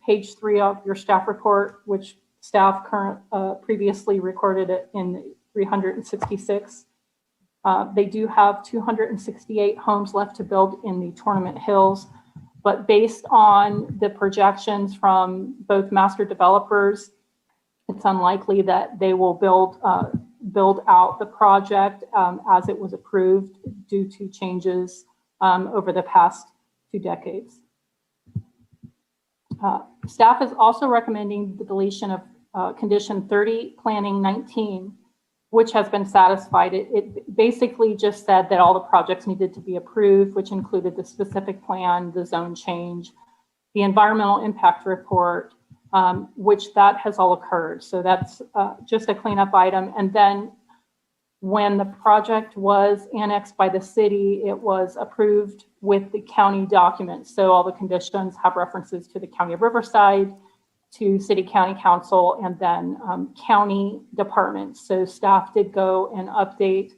page 3 of your staff report, which staff previously recorded it in 366. They do have 268 homes left to build in the Tournament Hills, but based on the projections from both master developers, it's unlikely that they will build out the project as it was approved due to changes over the past 2 decades. Staff is also recommending the deletion of condition 30, planning 19, which has been satisfied. It basically just said that all the projects needed to be approved, which included the specific plan, the zone change, the environmental impact report, which that has all occurred. So that's just a cleanup item. And then when the project was annexed by the city, it was approved with the county documents. So all the conditions have references to the County of Riverside, to City County Council, and then county departments. So staff did go and update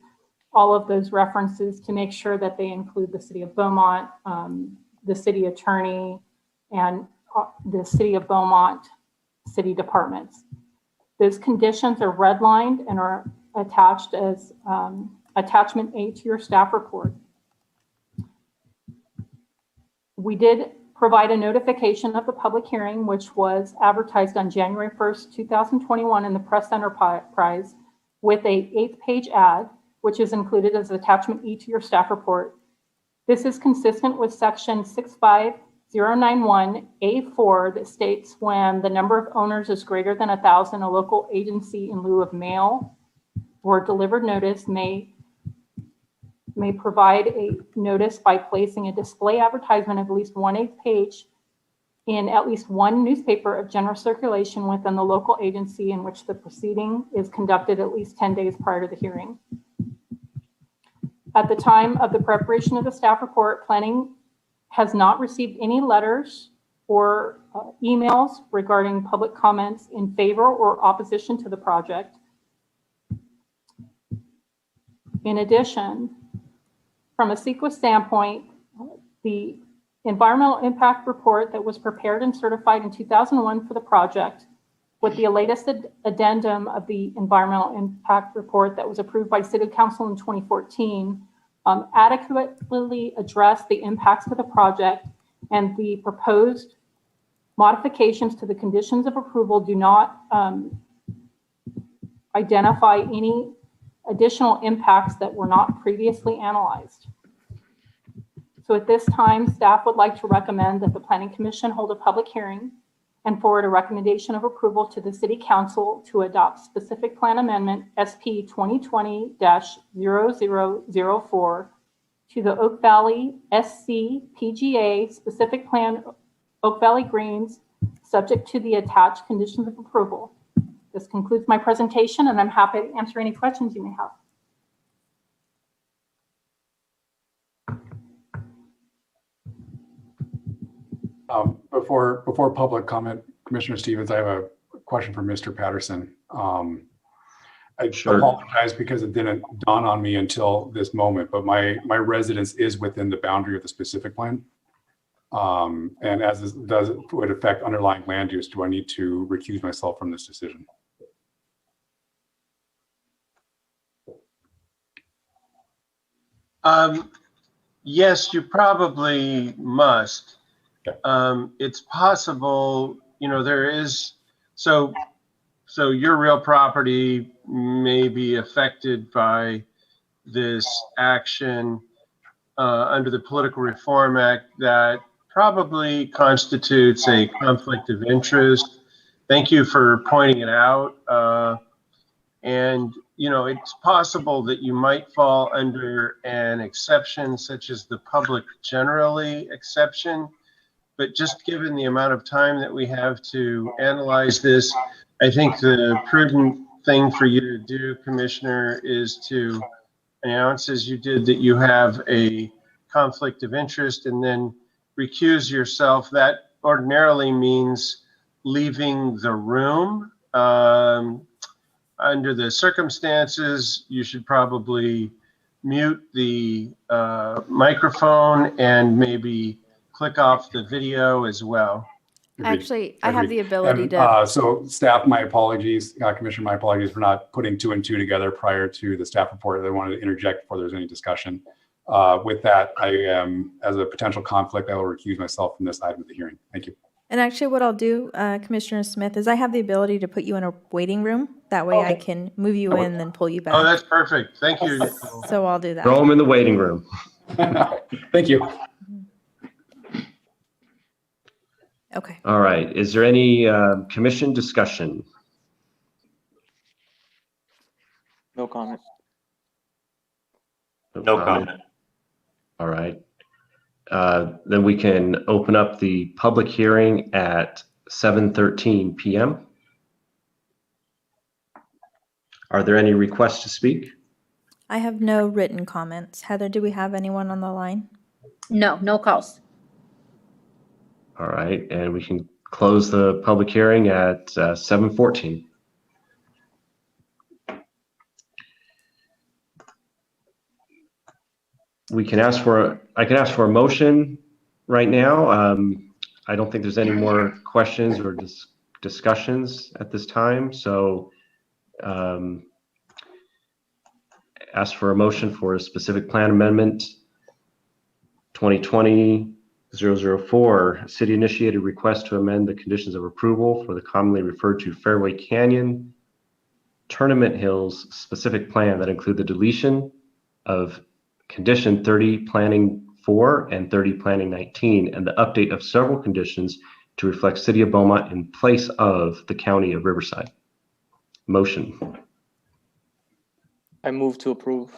all of those references to make sure that they include the City of Beaumont, the city attorney, and the City of Beaumont city departments. Those conditions are redlined and are attached as attachment A to your staff report. We did provide a notification of the public hearing, which was advertised on January 1st, 2021 in the Press Enterprise with a 8th-page ad, which is included as attachment E to your staff report. This is consistent with section 65091A4 that states when the number of owners is greater than 1,000, a local agency in lieu of mail or delivered notice may provide a notice by placing a display advertisement of at least 1/8 page in at least one newspaper of general circulation within the local agency in which the proceeding is conducted at least 10 days prior to the hearing. At the time of the preparation of the staff report, planning has not received any letters or emails regarding public comments in favor or opposition to the project. In addition, from a CEQA standpoint, the environmental impact report that was prepared and certified in 2001 for the project, with the latest addendum of the environmental impact report that was approved by City Council in 2014, adequately addressed the impacts to the project, and the proposed modifications to the conditions of approval do not identify any additional impacts that were not previously analyzed. So at this time, staff would like to recommend that the Planning Commission hold a public hearing and forward a recommendation of approval to the City Council to adopt specific plan amendment SP 2020-0004 to the Oak Valley SC PGA specific plan Oak Valley Greens, subject to the attached conditions of approval. This concludes my presentation, and I'm happy to answer any questions you may have. Before public comment, Commissioner Stevens, I have a question for Mr. Patterson. I apologize because it didn't dawn on me until this moment, but my residence is within the boundary of the specific plan. And as this would affect underlying land use, do I need to recuse myself from this decision? Yes, you probably must. Okay. It's possible, there is, so your real property may be affected by this action under the Political Reform Act that probably constitutes a conflict of interest. Thank you for pointing it out. And, it's possible that you might fall under an exception such as the public generally exception. But just given the amount of time that we have to analyze this, I think the prudent thing for you to do, Commissioner, is to announce, as you did, that you have a conflict of interest and then recuse yourself. That ordinarily means leaving the room. Under the circumstances, you should probably mute the microphone and maybe click off the video as well. Actually, I have the ability to. So staff, my apologies, Commissioner, my apologies for not putting 2 and 2 together prior to the staff report. I wanted to interject before there's any discussion. With that, I am, as a potential conflict, I will recuse myself from this item of the hearing. Thank you. And actually what I'll do, Commissioner Smith, is I have the ability to put you in a waiting room. That way I can move you in and then pull you back. Oh, that's perfect. Thank you. So I'll do that. Throw them in the waiting room. Thank you. Okay. All right. Is there any commission discussion? No comment. No comment. All right. Then we can open up the public hearing at 7:13 p.m. Are there any requests to speak? I have no written comments. Heather, do we have anyone on the line? No, no calls. All right, and we can close the public hearing at 7:14. I can ask for a motion right now. I don't think there's any more questions or discussions at this time, so ask for a motion for a specific plan amendment 2020-004, city initiated request to amend the conditions of approval for the commonly referred to Fairway Canyon Tournament Hills specific plan that include the deletion of condition 30 planning 4 and 30 planning 19 and the update of several conditions to reflect city of Beaumont in place of the county of Riverside. Motion. I move to approve.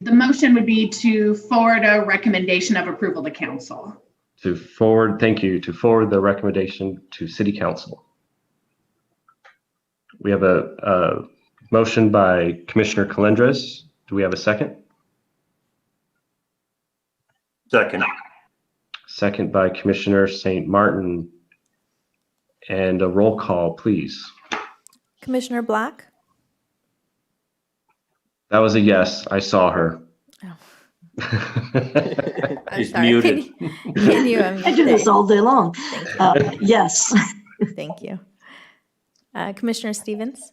The motion would be to forward a recommendation of approval to council. To forward the recommendation to city council. We have a motion by Commissioner Calendres. Do we have a second? Second. Second by Commissioner St. Martin. And a roll call, please. Commissioner Black? That was a yes. I saw her. Oh. I'm She's sorry. muted. Can you I do this all day long. Yes. Thank you. Commissioner Stevens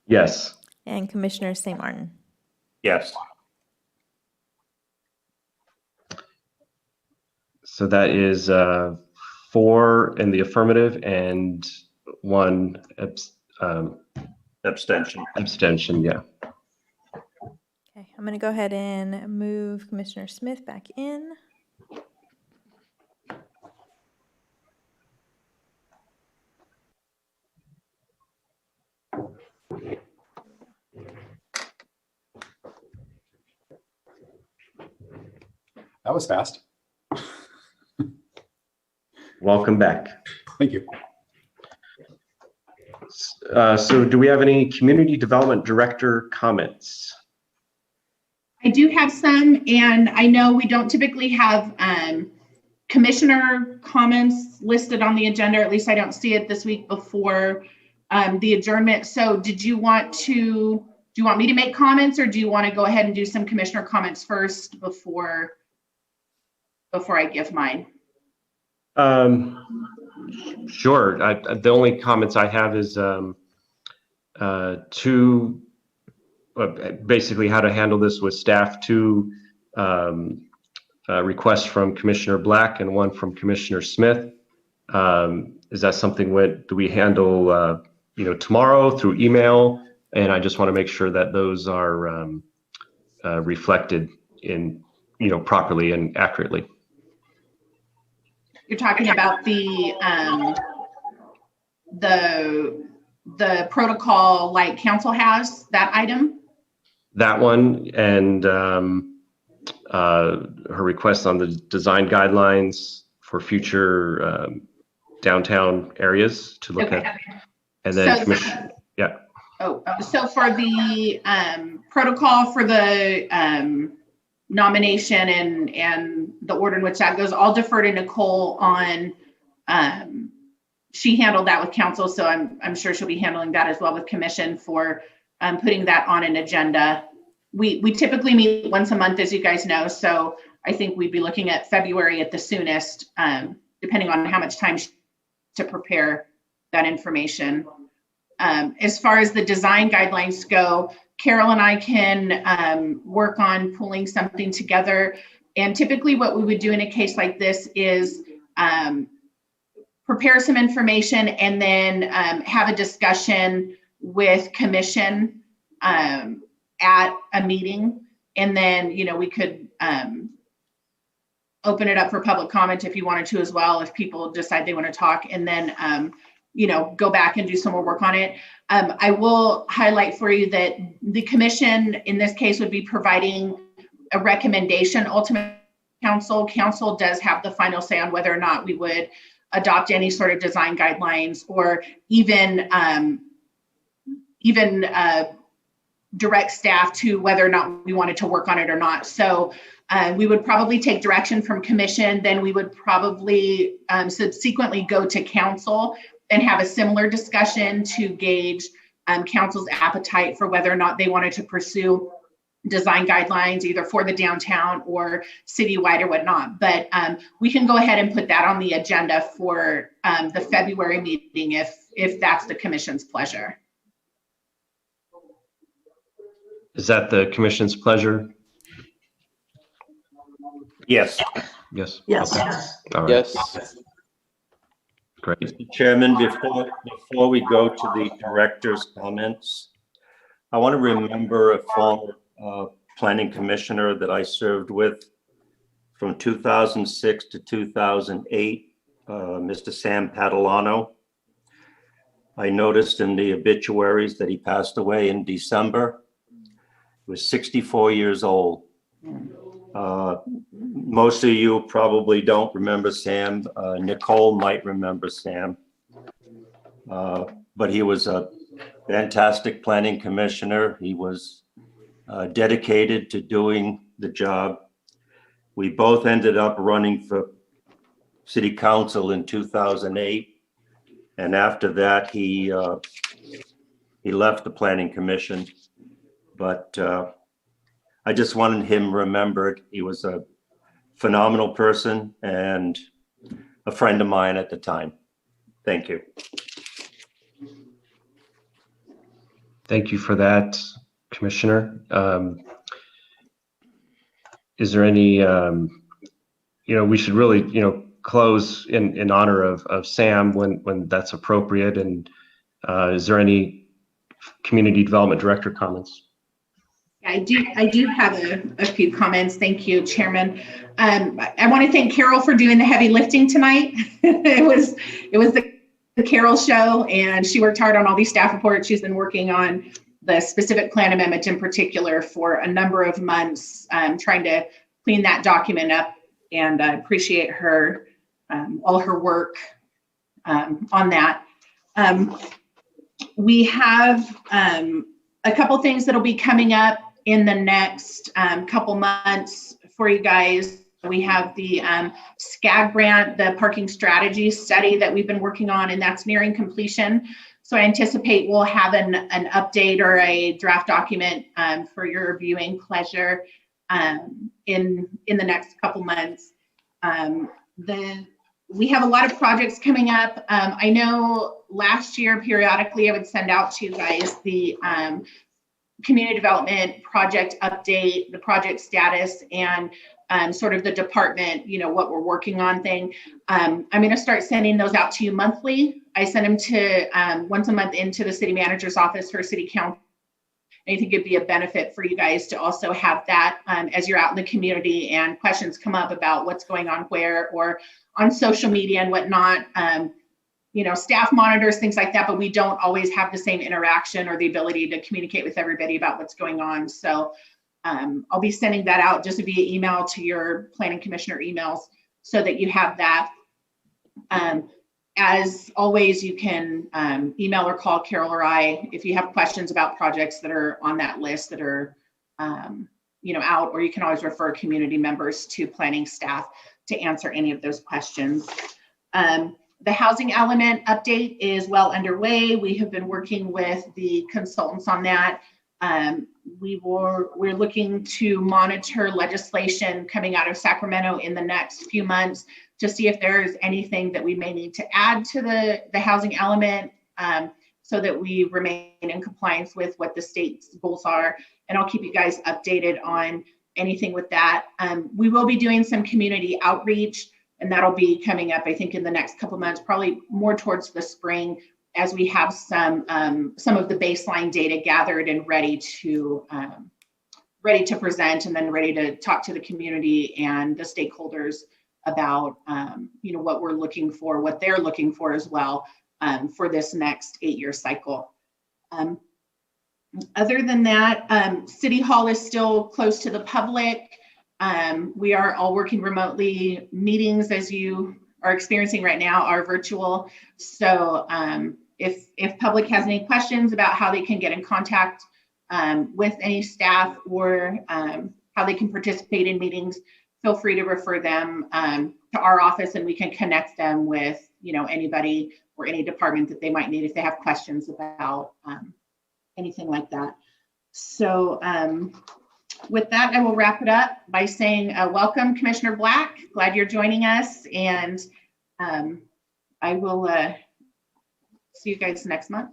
Yes. and Commissioner St. Martin. Yes. So that is 4 in the affirmative and 1 Abstention. abstention. Yeah. Okay, I'm going to go ahead and move Commissioner Smith back in. That was fast. Welcome back. Thank you. So do we have any community development director comments? I do have some, and I know we don't typically have commissioner comments listed on the agenda, or at least I don't see it this week before the adjournment. So do you want me to make comments, or do you want to go ahead and do some commissioner comments first before I give mine? Sure. The only comments I have is basically how to handle this with staff. 2 requests from Commissioner Black and 1 from Commissioner Smith. Is that something do we handle tomorrow through email? And I just want to make sure that those are reflected in properly and accurately. You're talking about the protocol like council has, that item? That one, and her request on the design guidelines for future downtown areas to look at. And then so for the protocol for the nomination and the order in which that goes, I'll defer to Nicole on, she handled that with council, so I'm sure she'll be handling that as well with commission for putting that on an agenda. We typically meet once a month, as you guys know, so I think we'd be looking at February at the soonest, depending on how much time to prepare that information. As far as the design guidelines go, Carol and I can work on pulling something together. And typically what we would do in a case like this is prepare some information and then have a discussion with commission at a meeting. And then, we could open it up for public comment if you wanted to as well, if people decide they want to talk. And then, go back and do some more work on it. I will highlight for you that the commission in this case would be providing a recommendation. Ultimately, council does have the final say on whether or not we would adopt any sort of design guidelines or even direct staff to whether or not we wanted to work on it or not. So we would probably take direction from commission, then we would probably subsequently go to council and have a similar discussion to gauge council's appetite for whether or not they wanted to pursue design guidelines either for the downtown or citywide or whatnot. But we can go ahead and put that on the agenda for the February meeting if that's the commission's pleasure. Is that the commission's pleasure? Yes. Yes. Yes. Okay. All right. Yes. Great. Mr. Chairman, before we go to the director's comments, I want to remember a former planning commissioner that I served with from 2006 to 2008, Mr. Sam Padalano. I noticed in the obituaries that he passed away in December. He was 64 years old. Most of you probably don't remember Sam. Nicole might remember Sam. But he was a fantastic planning commissioner. He was dedicated to doing the job. We both ended up running for city council in 2008. And after that, he left the planning commission. But I just wanted him remembered. He was a phenomenal person and a friend of mine at the time. Thank you. Thank you for that, Commissioner. Is there any, we should really, close in honor of Sam when that's appropriate. And is there any community development director comments? I do have a few comments. Thank you, Chairman. I want to thank Carol for doing the heavy lifting tonight. It was the Carol show, and she worked hard on all these staff reports. She's been working on the specific plan amendment in particular for a number of months, trying to clean that document up, and I appreciate her, all her work on that. We have a couple things that'll be coming up in the next couple months for you guys. We have the SCAG grant, the parking strategy study that we've been working on, and that's nearing completion. So I anticipate we'll have an update or a draft document for your viewing pleasure in the next couple months. We have a lot of projects coming up. I know last year periodically I would send out to you guys the community development project update, the project status, and sort of the department, what we're working on thing. I'm going to start sending those out to you monthly. I send them to once a month into the city manager's office for city council. I think it'd be a benefit for you guys to also have that as you're out in the community and questions come up about what's going on where or on social media and whatnot. Staff monitors, things like that, but we don't always have the same interaction or the ability to communicate with everybody about what's going on. So I'll be sending that out just via email to your planning commissioner emails so that you have that. As always, you can email or call Carol or I if you have questions about projects that are on that list that are out, or you can always refer community members to planning staff to answer any of those questions. The housing element update is well underway. We have been working with the consultants on that. We're looking to monitor legislation coming out of Sacramento in the next few months to see if there's anything that we may need to add to the housing element so that we remain in compliance with what the state's goals are. And I'll keep you guys updated on anything with that. We will be doing some community outreach, and that'll be coming up, I think, in the next couple of months, probably more towards the spring, as we have some of the baseline data gathered and ready to present, and then ready to talk to the community and the stakeholders about what we're looking for, what they're looking for as well, for this next 8-year cycle. Other than that, City Hall is still closed to the public. We are all working remotely. Meetings, as you are experiencing right now, are virtual. So if public has any questions about how they can get in contact with any staff or how they can participate in meetings, feel free to refer them to our office, and we can connect them with anybody or any department that they might need if they have questions about anything like that. So with that, I will wrap it up by saying welcome, Commissioner Black. Glad you're joining us, and I will see you guys next month.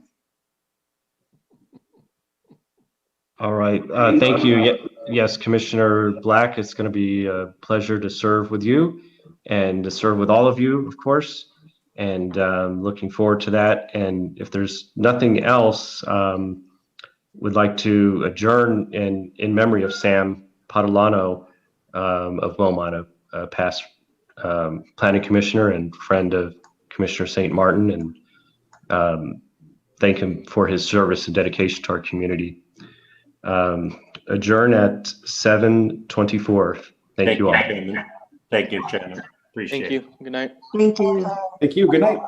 All right. Thank you. Yes, Commissioner Black, it's going to be a pleasure to serve with you and to serve with all of you, of course, and looking forward to that. And if there's nothing else, would like to adjourn in memory of Sam Padalano of Beaumont, a past planning commissioner and friend of Commissioner St. Martin, and thank him for his service and dedication to our community. Adjourn at 7:24. Thank you all. Thank you, Chairman. Appreciate it. Thank you. Good night. Thank you. Thank you. Good night.